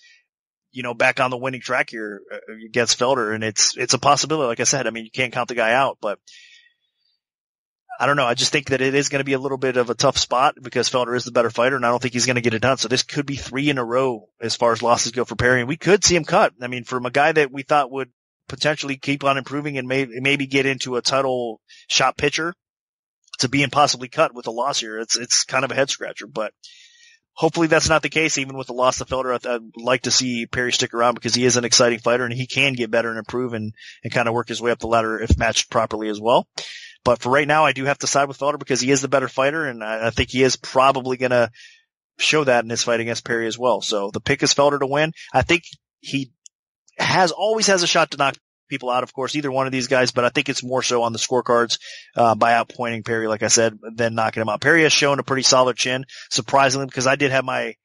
back on the winning track here against Felder. And it's a possibility. Like I said, I mean, you can't count the guy out, but I don't know. I just think that it is going to be a little bit of a tough spot because Felder is the better fighter, and I don't think he's going to get it done. So this could be 3 in a row as far as losses go for Perry, and we could see him cut. I mean, from a guy that we thought would potentially keep on improving and maybe get into a title shot pitcher to being possibly cut with a loss here, it's kind of a head scratcher. But hopefully that's not the case. Even with the loss of Felder, I'd like to see Perry stick around because he is an exciting fighter and he can get better and improve and kind of work his way up the ladder if matched properly as well. But for right now, I do have to side with Felder because he is the better fighter, and I think he is probably going to show that in his fight against Perry as well. So the pick is Felder to win. I think he always has a shot to knock people out, of course, either one of these guys, but I think it's more so on the scorecards by outpointing Perry, like I said, than knocking him out. Perry has shown a pretty solid chin, surprisingly, because I did have my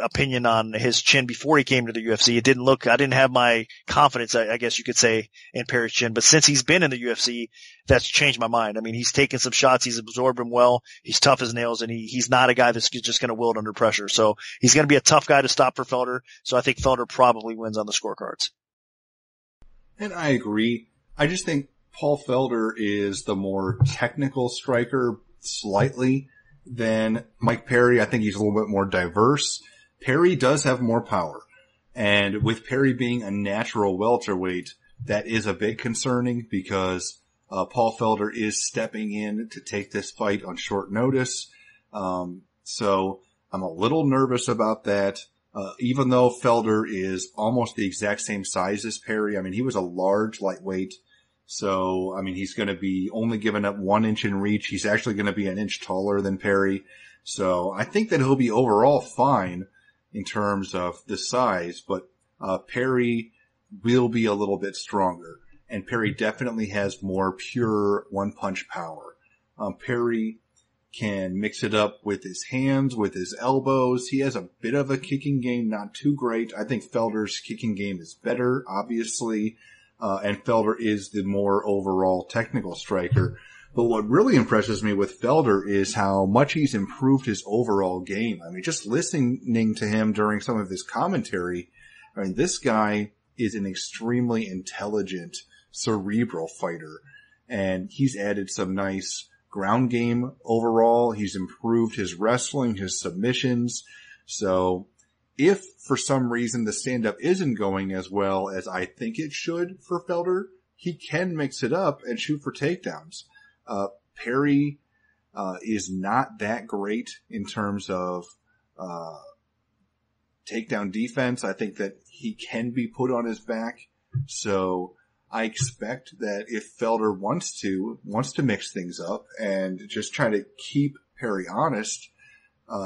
opinion on his chin before he came to the UFC. I didn't have my confidence, I guess you could say, in Perry's chin. But since he's been in the UFC, that's changed my mind. I mean, he's taken some shots. He's absorbed them well. He's tough as nails, and he's not a guy that's just going to wilt under pressure. So he's going to be a tough guy to stop for Felder. So I think Felder probably wins on the scorecards. And I agree. I just think Paul Felder is the more technical striker slightly than Mike Perry. I think he's a little bit more diverse. Perry does have more power. And with Perry being a natural welterweight, that is a bit concerning because Paul Felder is stepping in to take this fight on short notice. So I'm a little nervous about that. Even though Felder is almost the exact same size as Perry. I mean, he was a large lightweight. So, I mean, he's going to be only giving up 1 inch in reach. He's actually going to be an inch taller than Perry. So I think that he'll be overall fine in terms of the size, but Perry will be a little bit stronger. And Perry definitely has more pure one-punch power. Perry can mix it up with his hands, with his elbows. He has a bit of a kicking game, not too great. I think Felder's kicking game is better, obviously. And Felder is the more overall technical striker. But what really impresses me with Felder is how much he's improved his overall game. I mean, just listening to him during some of his commentary, I mean, this guy is an extremely intelligent, cerebral fighter. And he's added some nice ground game overall. He's improved his wrestling, his submissions. So if for some reason the stand-up isn't going as well as I think it should for Felder, he can mix it up and shoot for takedowns. Perry is not that great in terms of takedown defense. I think that he can be put on his back. So I expect that if Felder wants to mix things up and just try to keep Perry honest,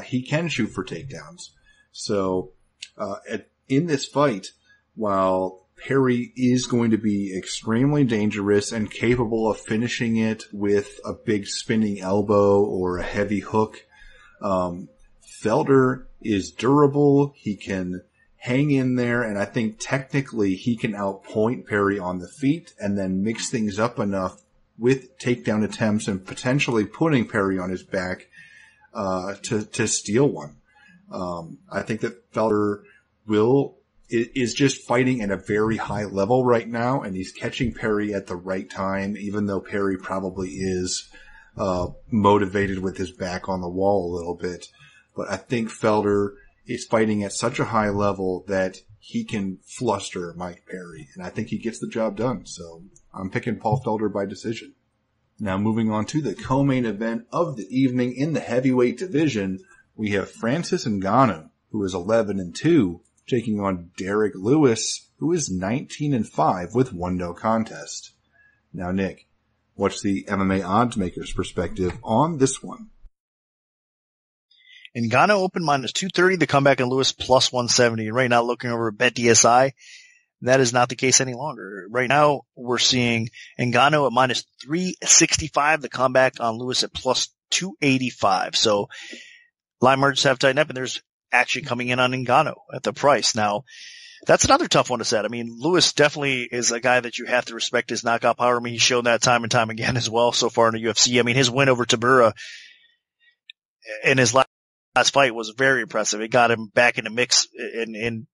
he can shoot for takedowns. So, in this fight, while Perry is going to be extremely dangerous and capable of finishing it with a big spinning elbow or a heavy hook. Felder is durable. He can hang in there, and I think technically he can outpoint Perry on the feet and then mix things up enough with takedown attempts and potentially putting Perry on his back to steal one. I think that Felder is just fighting at a very high level right now, and he's catching Perry at the right time, even though Perry probably is motivated with his back on the wall a little bit. But I think Felder is fighting at such a high level that he can fluster Mike Perry, and I think he gets the job done. So I'm picking Paul Felder by decision. Now moving on to the co-main event of the evening in the heavyweight division, we have Francis Ngannou, who is 11-2, taking on Derek Lewis, who is 19-5 with 1 no contest. Now, Nick, what's the MMA oddsmaker's perspective on this one? Ngannou open minus 230, the comeback in Lewis plus 170. And right now, looking over at BetDSI, that is not the case any longer. Right now, we're seeing Ngannou at minus 365, the comeback on Lewis at plus 285. So line margins have tightened up, and there's action coming in on Ngannou at the price. Now, that's another tough one to set. I mean, Lewis definitely is a guy that you have to respect his knockout power. I mean, he's shown that time and time again as well so far in the UFC. I mean, his win over Tabura in his last fight was very impressive. It got him back in the mix in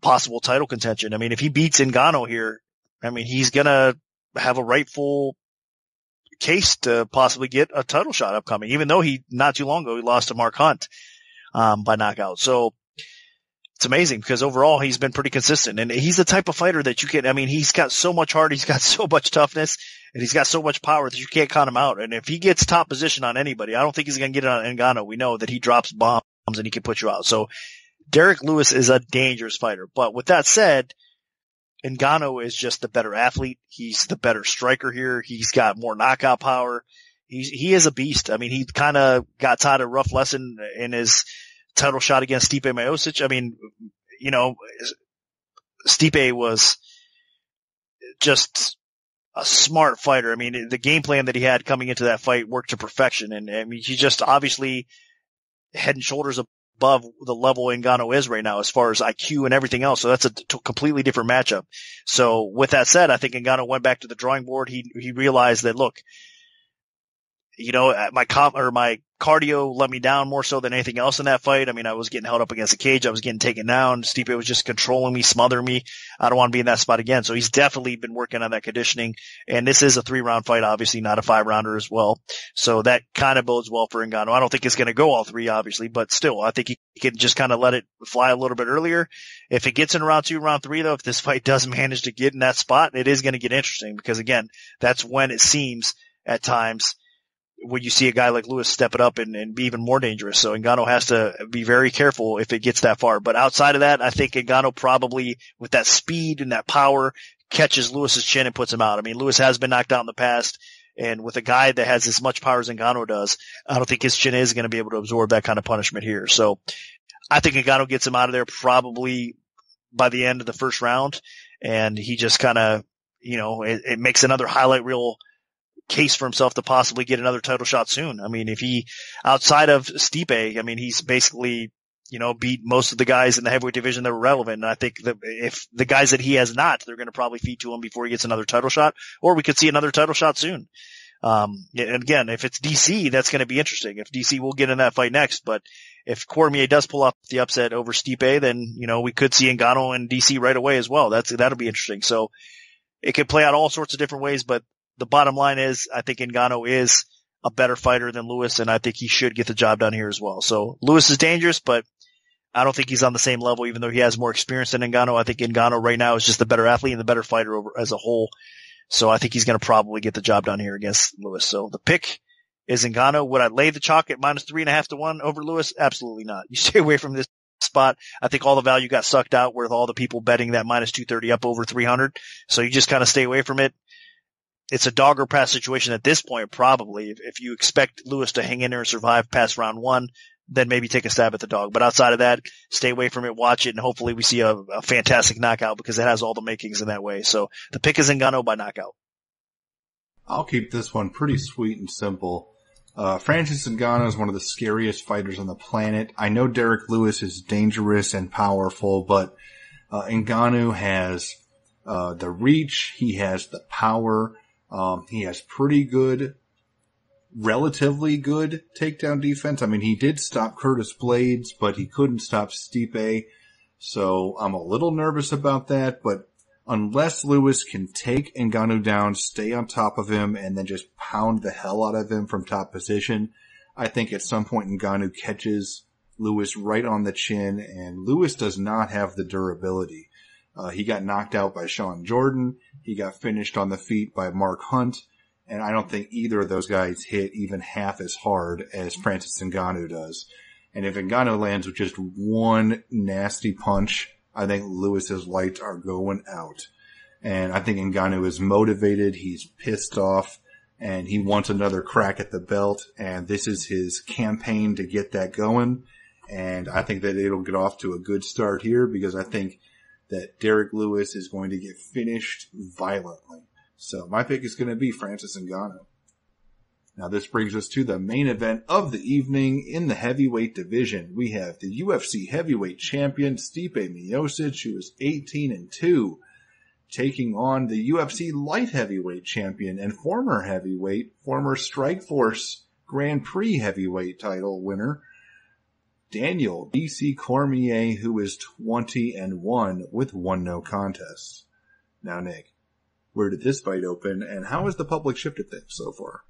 possible title contention. I mean, if he beats Ngannou here, I mean, he's going to have a rightful case to possibly get a title shot upcoming, even though not too long ago, he lost to Mark Hunt by knockout. So it's amazing because overall he's been pretty consistent, and he's the type of fighter that he's got so much heart, he's got so much toughness, and he's got so much power that you can't count him out. And if he gets top position on anybody, I don't think he's going to get it on Ngannou. We know that he drops bombs and he can put you out. So Derek Lewis is a dangerous fighter. But with that said, Ngannou is just the better athlete. He's the better striker here. He's got more knockout power. He is a beast. I mean, he kind of got taught a rough lesson in his title shot against Stipe Miocic. I mean, Stipe was just a smart fighter. I mean, the game plan that he had coming into that fight worked to perfection. And I mean, he just obviously head and shoulders above the level Ngannou is right now as far as IQ and everything else. So that's a completely different matchup. So with that said, I think Ngannou went back to the drawing board. He realized that, look, my cardio let me down more so than anything else in that fight. I mean, I was getting held up against the cage. I was getting taken down. Stipe was just controlling me, smothering me. I don't want to be in that spot again. So he's definitely been working on that conditioning. And this is a 3-round fight, obviously, not a 5-rounder as well. So that kind of bodes well for Ngannou. I don't think it's going to go all 3, obviously, but still, I think he can just kind of let it fly a little bit earlier. If it gets in round 2, round 3, though, if this fight does manage to get in that spot, it is going to get interesting because, again, that's when it seems at times when you see a guy like Lewis step it up and be even more dangerous. So Ngannou has to be very careful if it gets that far. But outside of that, I think Ngannou probably, with that speed and that power, catches Lewis's chin and puts him out. I mean, Lewis has been knocked out in the past, and with a guy that has as much power as Ngannou does, I don't think his chin is going to be able to absorb that kind of punishment here. So I think Ngannou gets him out of there probably by the end of the first round, and he just kind of, it makes another highlight reel case for himself to possibly get another title shot soon. I mean, if he, outside of Stipe, I mean, he's basically, beat most of the guys in the heavyweight division that were relevant. And I think that if the guys that he has not, they're going to probably feed to him before he gets another title shot, or we could see another title shot soon. And again, if it's DC, that's going to be interesting. If DC will get in that fight next, but if Cormier does pull off the upset over Stipe, then, we could see Ngannou and DC right away as well. That'll be interesting. So it could play out all sorts of different ways, but the bottom line is I think Ngannou is a better fighter than Lewis, and I think he should get the job done here as well. So Lewis is dangerous, but I don't think he's on the same level, even though he has more experience than Ngannou. I think Ngannou right now is just the better athlete and the better fighter as a whole. So I think he's going to probably get the job done here against Lewis. So the pick is Ngannou. Would I lay the chalk at minus 3.5 to 1 over Lewis? Absolutely not. You stay away from this spot. I think all the value got sucked out with all the people betting that minus 230 up over 300. So you just kind of stay away from it. It's a dog or pass situation at this point, probably. If you expect Lewis to hang in there and survive past round 1, then maybe take a stab at the dog. But outside of that, stay away from it, watch it, and hopefully we see a fantastic knockout because it has all the makings in that way. So the pick is Ngannou by knockout. I'll keep this one pretty sweet and simple. Francis Ngannou is one of the scariest fighters on the planet. I know Derek Lewis is dangerous and powerful, but Ngannou has the reach, he has the power, he has pretty good, relatively good takedown defense. I mean, he did stop Curtis Blades, but he couldn't stop Stipe, so I'm a little nervous about that, but unless Lewis can take Ngannou down, stay on top of him, and then just pound the hell out of him from top position, I think at some point Ngannou catches Lewis right on the chin, and Lewis does not have the durability. He got knocked out by Sean Jordan. He got finished on the feet by Mark Hunt, and I don't think either of those guys hit even half as hard as Francis Ngannou does. And if Ngannou lands with just one nasty punch, I think Lewis's lights are going out. And I think Ngannou is motivated, he's pissed off, and he wants another crack at the belt, and this is his campaign to get that going. And I think that it'll get off to a good start here because I think that Derek Lewis is going to get finished violently. So my pick is going to be Francis Ngannou. Now this brings us to the main event of the evening in the heavyweight division. We have the UFC heavyweight champion Stipe Miocic, who is 18-2, taking on the UFC light heavyweight champion and former Strikeforce Grand Prix heavyweight title winner, Daniel DC Cormier, who is 20-1 with 1 no contest. Now, Nick, where did this fight open, and how has the public shifted things so far?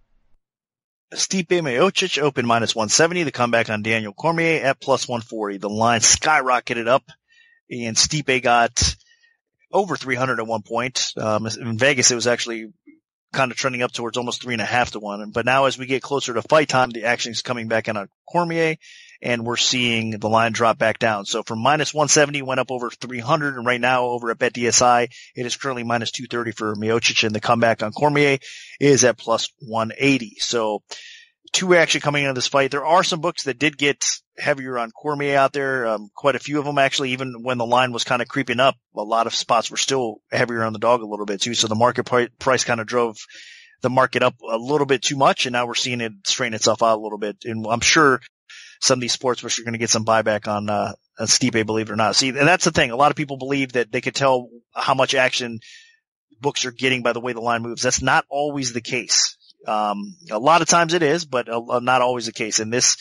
Stipe Miocic opened -170. The comeback on Daniel Cormier at +140. The line skyrocketed up, and Stipe got over 300 at one point. In Vegas, it was actually kind of trending up towards almost 3.5 to 1. But now as we get closer to fight time, the action is coming back in on Cormier, and we're seeing the line drop back down. So from -170 went up over 300, and right now over at BetDSI, it is currently -230 for Miocic, and the comeback on Cormier is at +180. So two action coming into this fight. There are some books that did get heavier on Cormier out there. Quite a few of them actually, even when the line was kind of creeping up, a lot of spots were still heavier on the dog a little bit too. So the market price kind of drove the market up a little bit too much, and now we're seeing it straighten itself out a little bit. And I'm sure some of these sports books are going to get some buyback on Stipe, believe it or not. See, and that's the thing. A lot of people believe that they could tell how much action books are getting by the way the line moves. That's not always the case. A lot of times it is, but not always the case. In this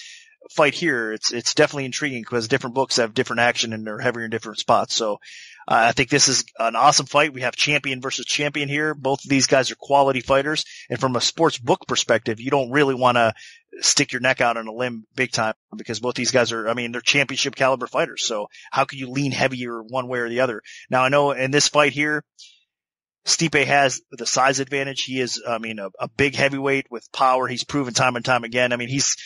fight here, it's definitely intriguing because different books have different action and they're heavier in different spots. So I think this is an awesome fight. We have champion versus champion here. Both of these guys are quality fighters. And from a sports book perspective, you don't really want to stick your neck out on a limb big time because both these guys are, they're championship caliber fighters. So how can you lean heavier one way or the other? Now I know in this fight here, Stipe has the size advantage. He is, a big heavyweight with power. He's proven time and time again. He's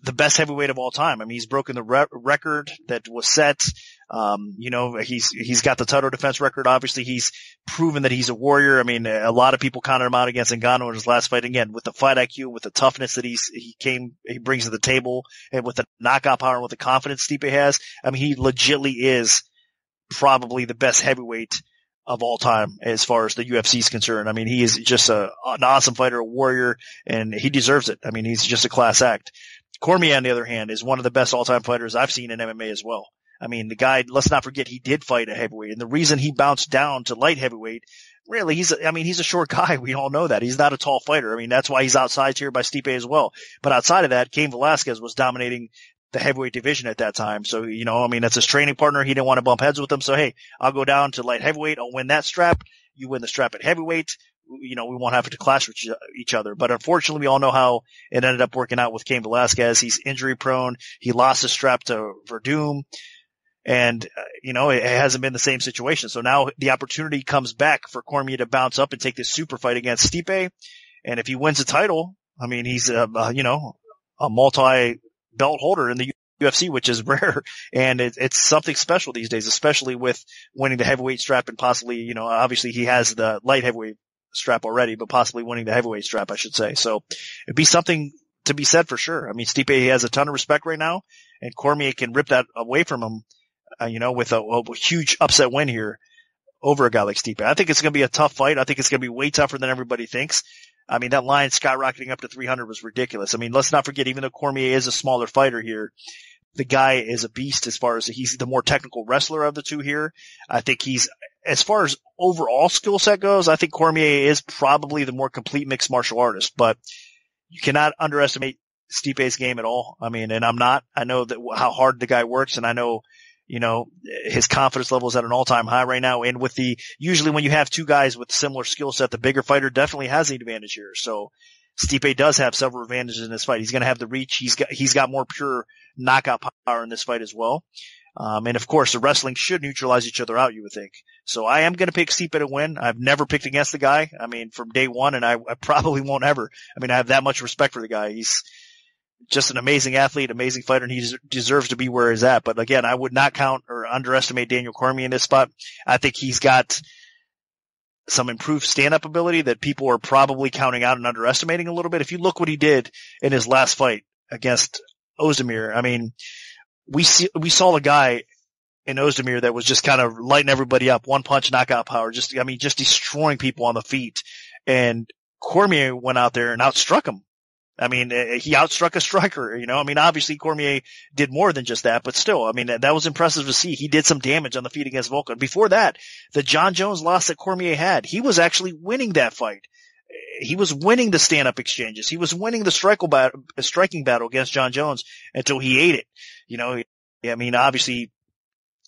the best heavyweight of all time. He's broken the record that was set. He's got the title defense record. Obviously, he's proven that he's a warrior. A lot of people counted him out against Ngannou in his last fight. Again, with the fight IQ, with the toughness that he brings to the table, and with the knockout power and with the confidence Stipe has. He legitimately is probably the best heavyweight of all time as far as the UFC is concerned. He is just an awesome fighter, a warrior, and he deserves it. He's just a class act. Cormier, on the other hand, is one of the best all-time fighters I've seen in MMA as well. The guy, let's not forget, he did fight at heavyweight, and the reason he bounced down to light heavyweight, really, he's a short guy. We all know that. He's not a tall fighter. That's why he's outsized here by Stipe as well. But outside of that, Cain Velasquez was dominating the heavyweight division at that time. So, that's his training partner. He didn't want to bump heads with him. So, hey, I'll go down to light heavyweight. I'll win that strap. You win the strap at heavyweight. We won't have to clash with each other. But unfortunately, we all know how it ended up working out with Cain Velasquez. He's injury prone. He lost his strap to Verdum. And, it hasn't been the same situation. So now the opportunity comes back for Cormier to bounce up and take this super fight against Stipe. And if he wins the title, he's, a multi-belt holder in the UFC, which is rare. And it's something special these days, especially with winning the heavyweight strap and possibly, obviously he has the light heavyweight strap already, but possibly winning the heavyweight strap, I should say. So it'd be something to be said for sure. I mean, Stipe has a ton of respect right now, and Cormier can rip that away from him, with a huge upset win here over a guy like Stipe. I think it's going to be a tough fight. I think it's going to be way tougher than everybody thinks. I mean, that line skyrocketing up to 300 was ridiculous. I mean, let's not forget, even though Cormier is a smaller fighter here, the guy is a beast as far as he's the more technical wrestler of the two here. I think as far as overall skill set goes, I think Cormier is probably the more complete mixed martial artist, but you cannot underestimate Stipe's game at all. I mean, and I'm not. I know how hard the guy works, and I know, his confidence level is at an all-time high right now. And usually when you have two guys with similar skill set, the bigger fighter definitely has the advantage here. So Stipe does have several advantages in this fight. He's going to have the reach. He's got more pure knockout power in this fight as well. And of course the wrestling should neutralize each other out, you would think. So I am going to pick Stipe to win. I've never picked against the guy. I mean, from day one, and I probably won't ever. I mean, I have that much respect for the guy. He's just an amazing athlete, amazing fighter, and he deserves to be where he's at. But again, I would not count or underestimate Daniel Cormier in this spot. I think he's got some improved stand-up ability that people are probably counting out and underestimating a little bit. If you look what he did in his last fight against Ozdemir, I mean, we saw a guy in Ozdemir that was just kind of lighting everybody up, one punch knockout power, just destroying people on the feet. And Cormier went out there and outstruck him. I mean, he outstruck a striker, I mean, obviously Cormier did more than just that, but still, I mean, that was impressive to see. He did some damage on the feet against Volkan. Before that, the John Jones loss that Cormier had, he was actually winning that fight. He was winning the stand-up exchanges. He was winning the striking battle against John Jones until he ate it. I mean, obviously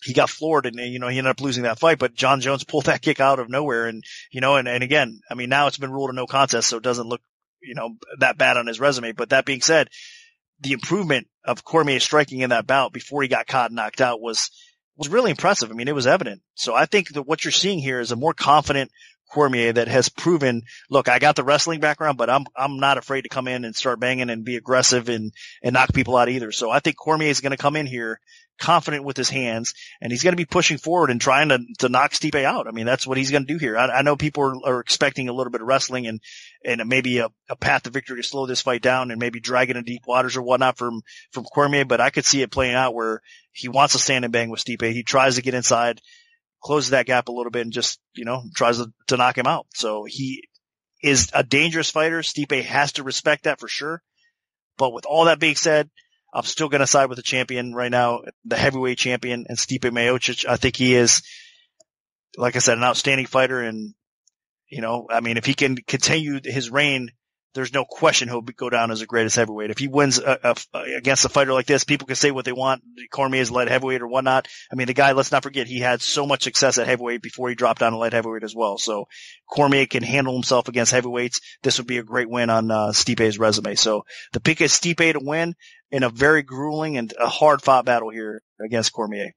he got floored and, he ended up losing that fight, but John Jones pulled that kick out of nowhere. And, and again, I mean, now it's been ruled a no contest, so it doesn't look, that bad on his resume. But that being said, the improvement of Cormier striking in that bout before he got caught and knocked out was really impressive. I mean, it was evident. So I think that what you're seeing here is a more confident Cormier that has proven, look, I got the wrestling background, but I'm not afraid to come in and start banging and be aggressive and knock people out either. So I think Cormier is going to come in here confident with his hands, and he's going to be pushing forward and trying to knock Stipe out. I mean, that's what he's going to do here. I know people are expecting a little bit of wrestling and maybe a path to victory to slow this fight down and maybe drag it in deep waters or whatnot from Cormier, but I could see it playing out where he wants to stand and bang with Stipe. He tries to get inside, closes that gap a little bit, and just, tries to knock him out. So he is a dangerous fighter. Stipe has to respect that for sure. But with all that being said, I'm still going to side with the champion right now, the heavyweight champion, and Stipe Miocic. I think he is, like I said, an outstanding fighter. And, I mean, if he can continue his reign, there's no question he'll go down as the greatest heavyweight. If he wins against a fighter like this, people can say what they want. Cormier is light heavyweight or whatnot. I mean, the guy, let's not forget, he had so much success at heavyweight before he dropped down to light heavyweight as well. So Cormier can handle himself against heavyweights. This would be a great win on Stipe's resume. So the pick is Stipe to win in a very grueling and a hard-fought battle here against Cormier.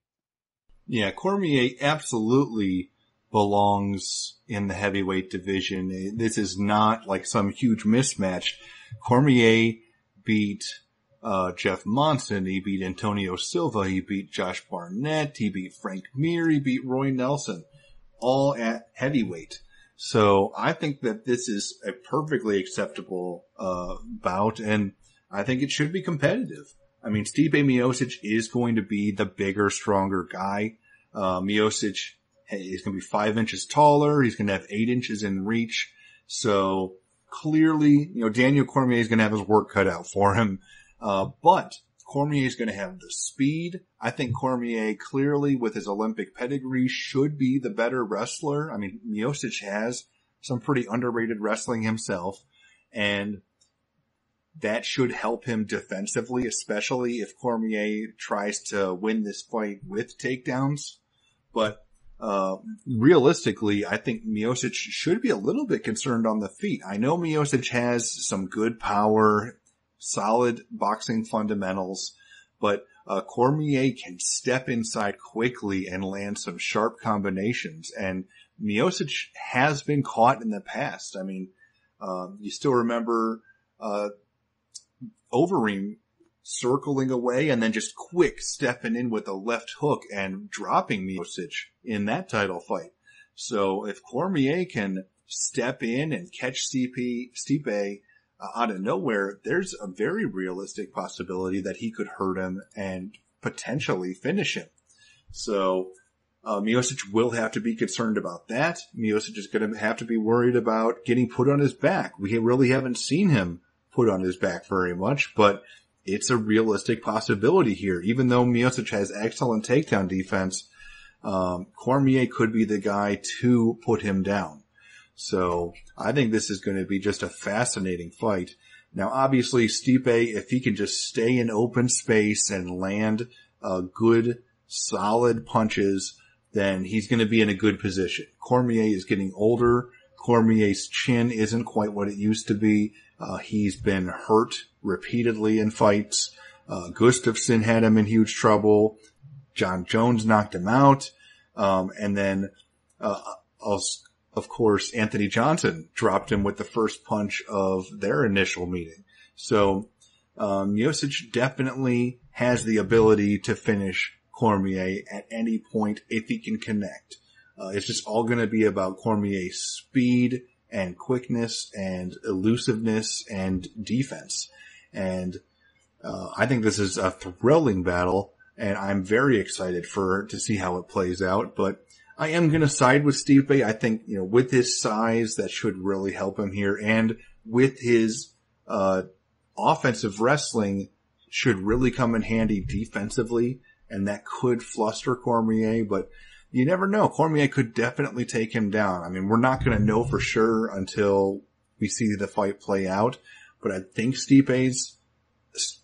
Yeah, Cormier absolutely belongs in the heavyweight division. This is not like some huge mismatch. Cormier beat Jeff Monson. He beat Antonio Silva. He beat Josh Barnett. He beat Frank Mir. He beat Roy Nelson, all at heavyweight. So I think that this is a perfectly acceptable bout, and I think it should be competitive. I mean, Stipe Miocic is going to be the bigger, stronger guy. Miocic, he's going to be 5 inches taller. He's going to have 8 inches in reach. So clearly, Daniel Cormier is going to have his work cut out for him. But Cormier is going to have the speed. I think Cormier clearly, with his Olympic pedigree, should be the better wrestler. I mean, Miocic has some pretty underrated wrestling himself, and that should help him defensively, especially if Cormier tries to win this fight with takedowns. But realistically, I think Miocic should be a little bit concerned on the feet. I know Miocic has some good power, solid boxing fundamentals, but Cormier can step inside quickly and land some sharp combinations. And Miocic has been caught in the past. I mean, you still remember Overeem circling away and then just quick stepping in with a left hook and dropping Miocic in that title fight. So if Cormier can step in and catch Stipe, out of nowhere, there's a very realistic possibility that he could hurt him and potentially finish him. So Miocic will have to be concerned about that. Miocic is going to have to be worried about getting put on his back. We really haven't seen him put on his back very much, but it's a realistic possibility here. Even though Miocic has excellent takedown defense, Cormier could be the guy to put him down. So I think this is going to be just a fascinating fight. Now, obviously, Stipe, if he can just stay in open space and land good, solid punches, then he's going to be in a good position. Cormier is getting older. Cormier's chin isn't quite what it used to be. He's been hurt repeatedly in fights. Gustafsson had him in huge trouble. John Jones knocked him out. And then, of course, Anthony Johnson dropped him with the first punch of their initial meeting. So, Miocic definitely has the ability to finish Cormier at any point if he can connect. It's just all going to be about Cormier's speed and quickness and elusiveness and defense. And I think this is a thrilling battle, and I'm very excited to see how it plays out. But I am going to side with Stipe. I think, with his size, that should really help him here, and with his offensive wrestling should really come in handy defensively, and that could fluster Cormier, but you never know. Cormier could definitely take him down. I mean, we're not going to know for sure until we see the fight play out, but I think Stipe's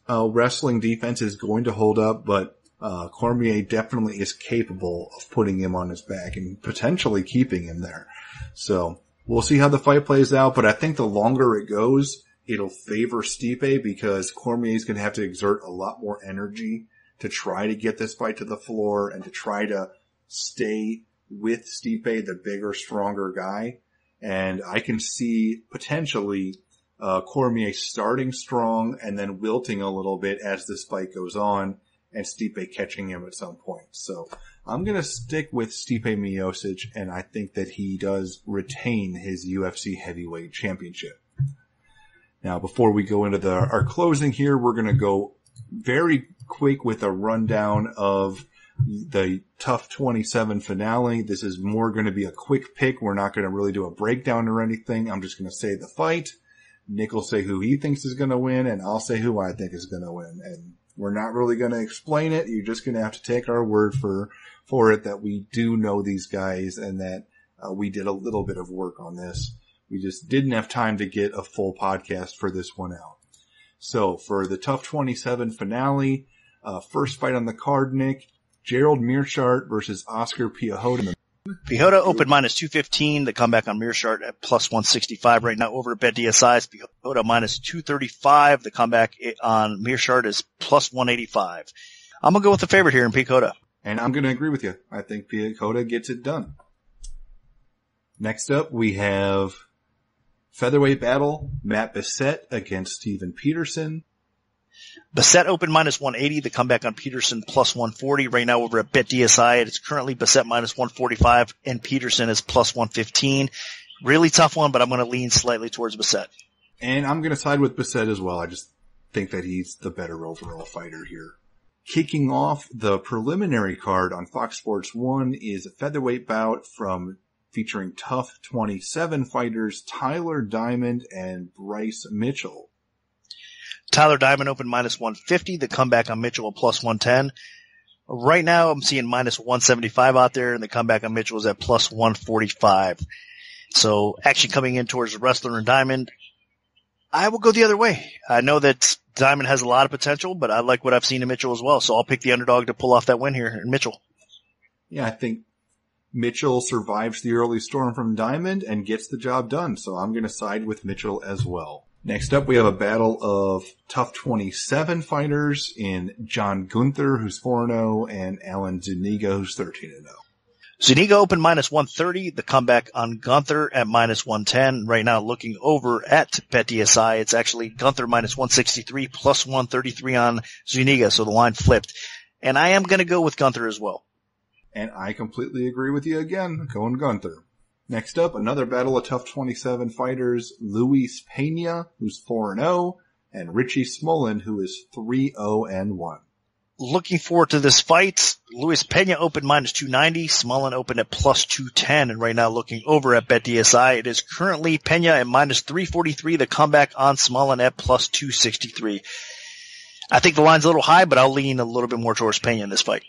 wrestling defense is going to hold up, but Cormier definitely is capable of putting him on his back and potentially keeping him there. So we'll see how the fight plays out, but I think the longer it goes, it'll favor Stipe because Cormier is going to have to exert a lot more energy to try to get this fight to the floor and to try to stay with Stipe, the bigger, stronger guy. And I can see potentially Cormier starting strong and then wilting a little bit as this fight goes on, and Stipe catching him at some point. So I'm going to stick with Stipe Miocic, and I think that he does retain his UFC heavyweight championship. Now, before we go into our closing here, we're going to go very quick with a rundown of the TUF 27 finale. This is more going to be a quick pick. We're not going to really do a breakdown or anything. I'm just going to say the fight. Nick will say who he thinks is going to win, and I'll say who I think is going to win. And we're not really going to explain it. You're just going to have to take our word for it that we do know these guys and that we did a little bit of work on this. We just didn't have time to get a full podcast for this one out. So for the TUF 27 finale, first fight on the card, Nick, Gerald Meerschaert versus Oscar Piechota. Piechota open minus 215. The comeback on Meerschaert at plus 165 right now over at BetDSI. Piechota minus 235. The comeback on Meerschaert is plus 185. I'm going to go with the favorite here in Piechota. And I'm going to agree with you. I think Piechota gets it done. Next up, we have featherweight battle, Matt Bessette against Steven Peterson. Bessette open minus 180. The comeback on Peterson plus 140. Right now over at BetDSI, it's currently Bessette minus 145 and Peterson is plus 115. Really tough one, but I'm going to lean slightly towards Bessette. And I'm going to side with Bessette as well. I just think that he's the better overall fighter here. Kicking off the preliminary card on Fox Sports 1 is a featherweight bout featuring TUF 27 fighters Tyler Diamond and Bryce Mitchell. Tyler Diamond open minus 150. The comeback on Mitchell at plus 110. Right now I'm seeing minus 175 out there, and the comeback on Mitchell is at plus 145. So actually coming in towards the wrestler and Diamond, I will go the other way. I know that Diamond has a lot of potential, but I like what I've seen in Mitchell as well. So I'll pick the underdog to pull off that win here in Mitchell. Yeah, I think Mitchell survives the early storm from Diamond and gets the job done. So I'm going to side with Mitchell as well. Next up, we have a battle of TUF 27 fighters in John Gunther, who's 4-0, and Alan Zuniga, who's 13-0. Zuniga open minus 130. The comeback on Gunther at minus 110. Right now looking over at BetDSI, it's actually Gunther minus 163 plus 133 on Zuniga. So the line flipped. And I am going to go with Gunther as well. And I completely agree with you again, going Gunther. Next up, another battle of TUF 27 fighters, Luis Pena, who's 4-0, and Richie Smolin, who is 3-0-1. Looking forward to this fight. Luis Pena opened -290. Smolin opened at +210. And right now looking over at BetDSI, it is currently Pena at -343. The comeback on Smolin at +263. I think the line's a little high, but I'll lean a little bit more towards Pena in this fight.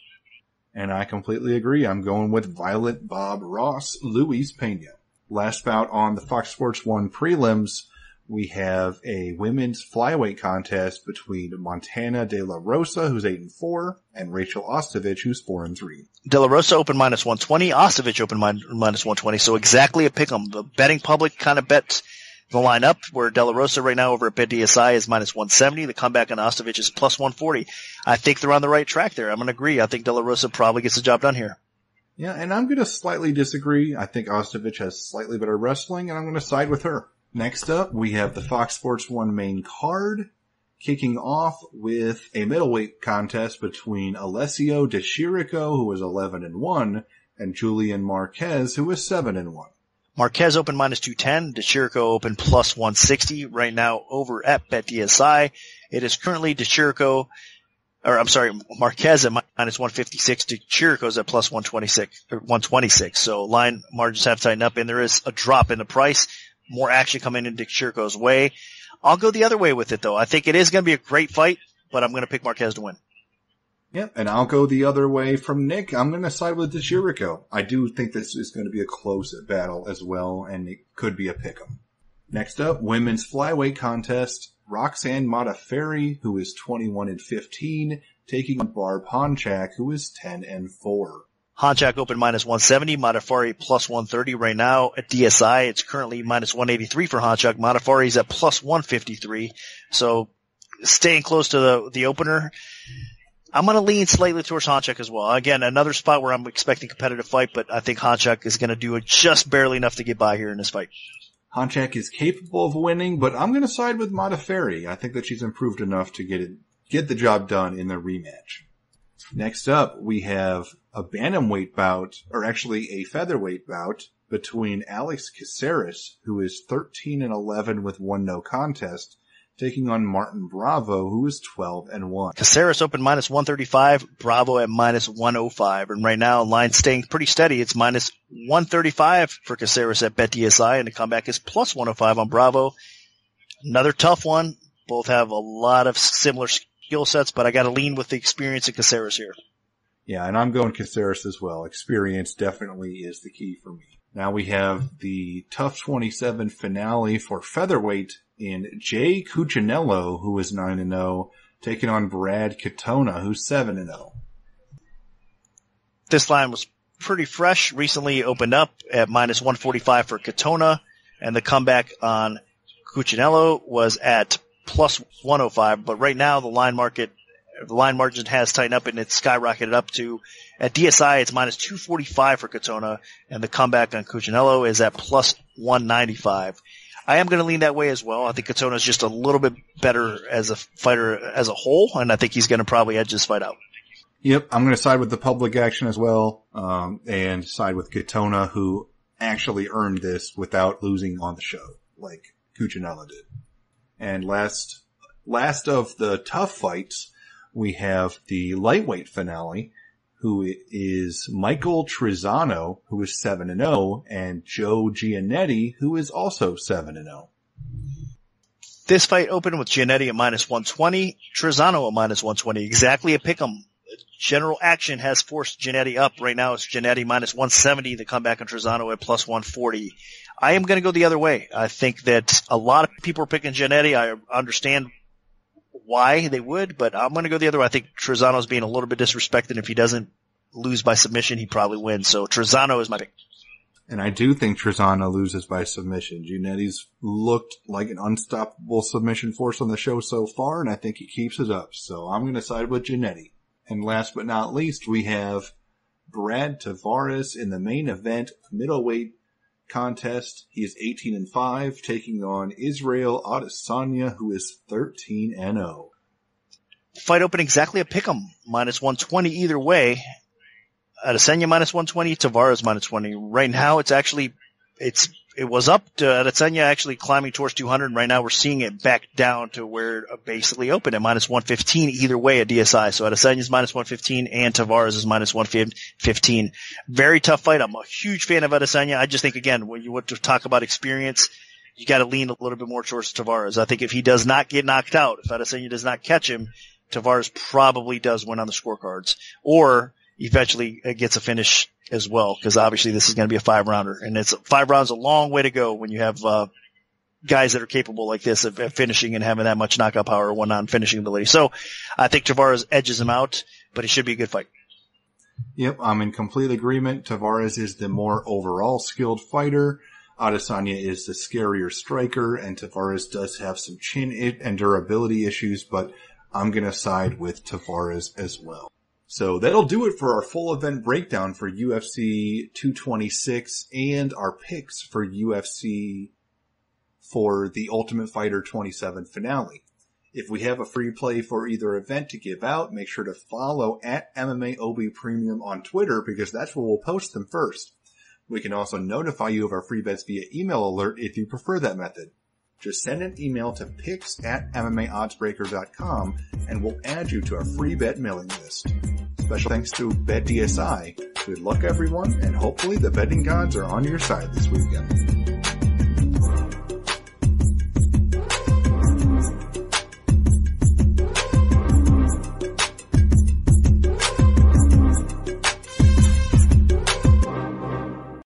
And I completely agree. I'm going with Violet Bob Ross, Luis Pena. Last bout on the Fox Sports 1 prelims, we have a women's flyweight contest between Montana De La Rosa, who's 8-4, and Rachel Ostovich, who's 4-3. De La Rosa opened -120. Ostovich opened -120. So exactly a pick 'em. The betting public kind of bets the line up, where De La Rosa right now over at BetDSI is -170. The comeback on Ostovich is +140. I think they're on the right track there. I'm going to agree. I think De La Rosa probably gets the job done here. Yeah, and I'm going to slightly disagree. I think Ostovich has slightly better wrestling, and I'm going to side with her. Next up, we have the Fox Sports 1 main card, kicking off with a middleweight contest between Alessio De Chirico, who is 11-1, and Julian Marquez, who is 7-1. Marquez opened -210. De Chirico opened +160. Right now over at BetDSI, it is currently Marquez at -156. De Chirico's at +126. So line margins have tightened up, and there is a drop in the price. More action coming in De Chirico's way. I'll go the other way with it, though. I think it is going to be a great fight, but I'm going to pick Marquez to win. Yep, and I'll go the other way from Nick. I'm going to side with De Chirico. I do think this is going to be a close battle as well, and it could be a pick'em. Next up, women's flyweight contest. Roxanne Modafferi, who is 21-15, taking on Barb Honchak, who is 10-4. Honchak opened -170, Modafferi +130 right now at DSI. It's currently -183 for Honchak. Modafferi's at +153. So staying close to the opener. I'm going to lean slightly towards Honchak as well. Again, another spot where I'm expecting competitive fight, but I think Honchak is going to do it just barely enough to get by here in this fight. Honchak is capable of winning, but I'm going to side with Modafferi. I think that she's improved enough to get the job done in the rematch. Next up, we have a bantamweight bout, or actually a featherweight bout, between Alex Caceres, who is 13-11 with 1 no contest, taking on Martin Bravo, who is 12-1. Caceres opened -135, Bravo at -105, and right now line staying pretty steady. It's -135 for Caceres at BetDSI, and the comeback is +105 on Bravo. Another tough one. Both have a lot of similar skill sets, but I got to lean with the experience of Caceres here. Yeah, and I'm going Caceres as well. Experience definitely is the key for me. Now we have the TUF 27 finale for featherweight in Jay Cuccinello, who is 9-0, taking on Brad Katona, who's 7-0. This line was pretty fresh. Recently opened up at -145 for Katona, and the comeback on Cuccinello was at +105. But right now the line margin has tightened up, and it's skyrocketed up to, at DSI, it's -245 for Katona, and the comeback on Cuccinello is at +195. I am going to lean that way as well. I think Katona is just a little bit better as a fighter as a whole, and I think he's going to probably edge this fight out. Yep, I'm going to side with the public action as well, and side with Katona, who actually earned this without losing on the show, like Cuccinello did. And last of the tough fights, we have the lightweight finale, who is Michael Trizano, who is 7-0, and Joe Giannetti, who is also 7-0. This fight opened with Giannetti at -120, Trizano at -120. Exactly a pick'em. General action has forced Giannetti up. Right now it's Giannetti -170, the comeback on Trizano at +140. I am going to go the other way. I think that a lot of people are picking Giannetti. I understand why they would, but I'm going to go the other way. I think Trizano's being a little bit disrespected. If he doesn't lose by submission, he probably wins. So Trizano is my pick. And I do think Trizano loses by submission. Giannetti's looked like an unstoppable submission force on the show so far, and I think he keeps it up. So I'm going to side with Giannetti. And last but not least, we have Brad Tavares in the main event middleweight contest. He is 18-5, taking on Israel Adesanya, who is 13-0. Fight open exactly a pick'em, -120 either way. Adesanya -120, Tavares -20. Right now, it's actually it was up to Adesanya actually climbing towards 200. And right now we're seeing it back down to where it basically opened at minus 115 either way at DSI. So Adesanya's minus 115 and Tavares is minus 115. Very tough fight. I'm a huge fan of Adesanya. I just think, again, when you want to talk about experience, you got to lean a little bit more towards Tavares. I think if he does not get knocked out, if Adesanya does not catch him, Tavares probably does win on the scorecards, or eventually gets a finish as well, because obviously this is going to be a 5-rounder, and 5 rounds a long way to go when you have guys that are capable like this of finishing and having that much knockout power or one-on finishing ability. So I think Tavares edges him out, but it should be a good fight. Yep, I'm in complete agreement. Tavares is the more overall skilled fighter. Adesanya is the scarier striker, and Tavares does have some chin and durability issues, but I'm going to side with Tavares as well. So that'll do it for our full event breakdown for UFC 226 and our picks for UFC for the Ultimate Fighter 27 finale. If we have a free play for either event to give out, make sure to follow at MMAOB Premium on Twitter, because that's where we'll post them first. We can also notify you of our free bets via email alert if you prefer that method. Just send an email to picks@MMAOddsBreaker.com and we'll add you to our free bet mailing list. Special thanks to BetDSI. Good luck, everyone, and hopefully the betting gods are on your side this weekend.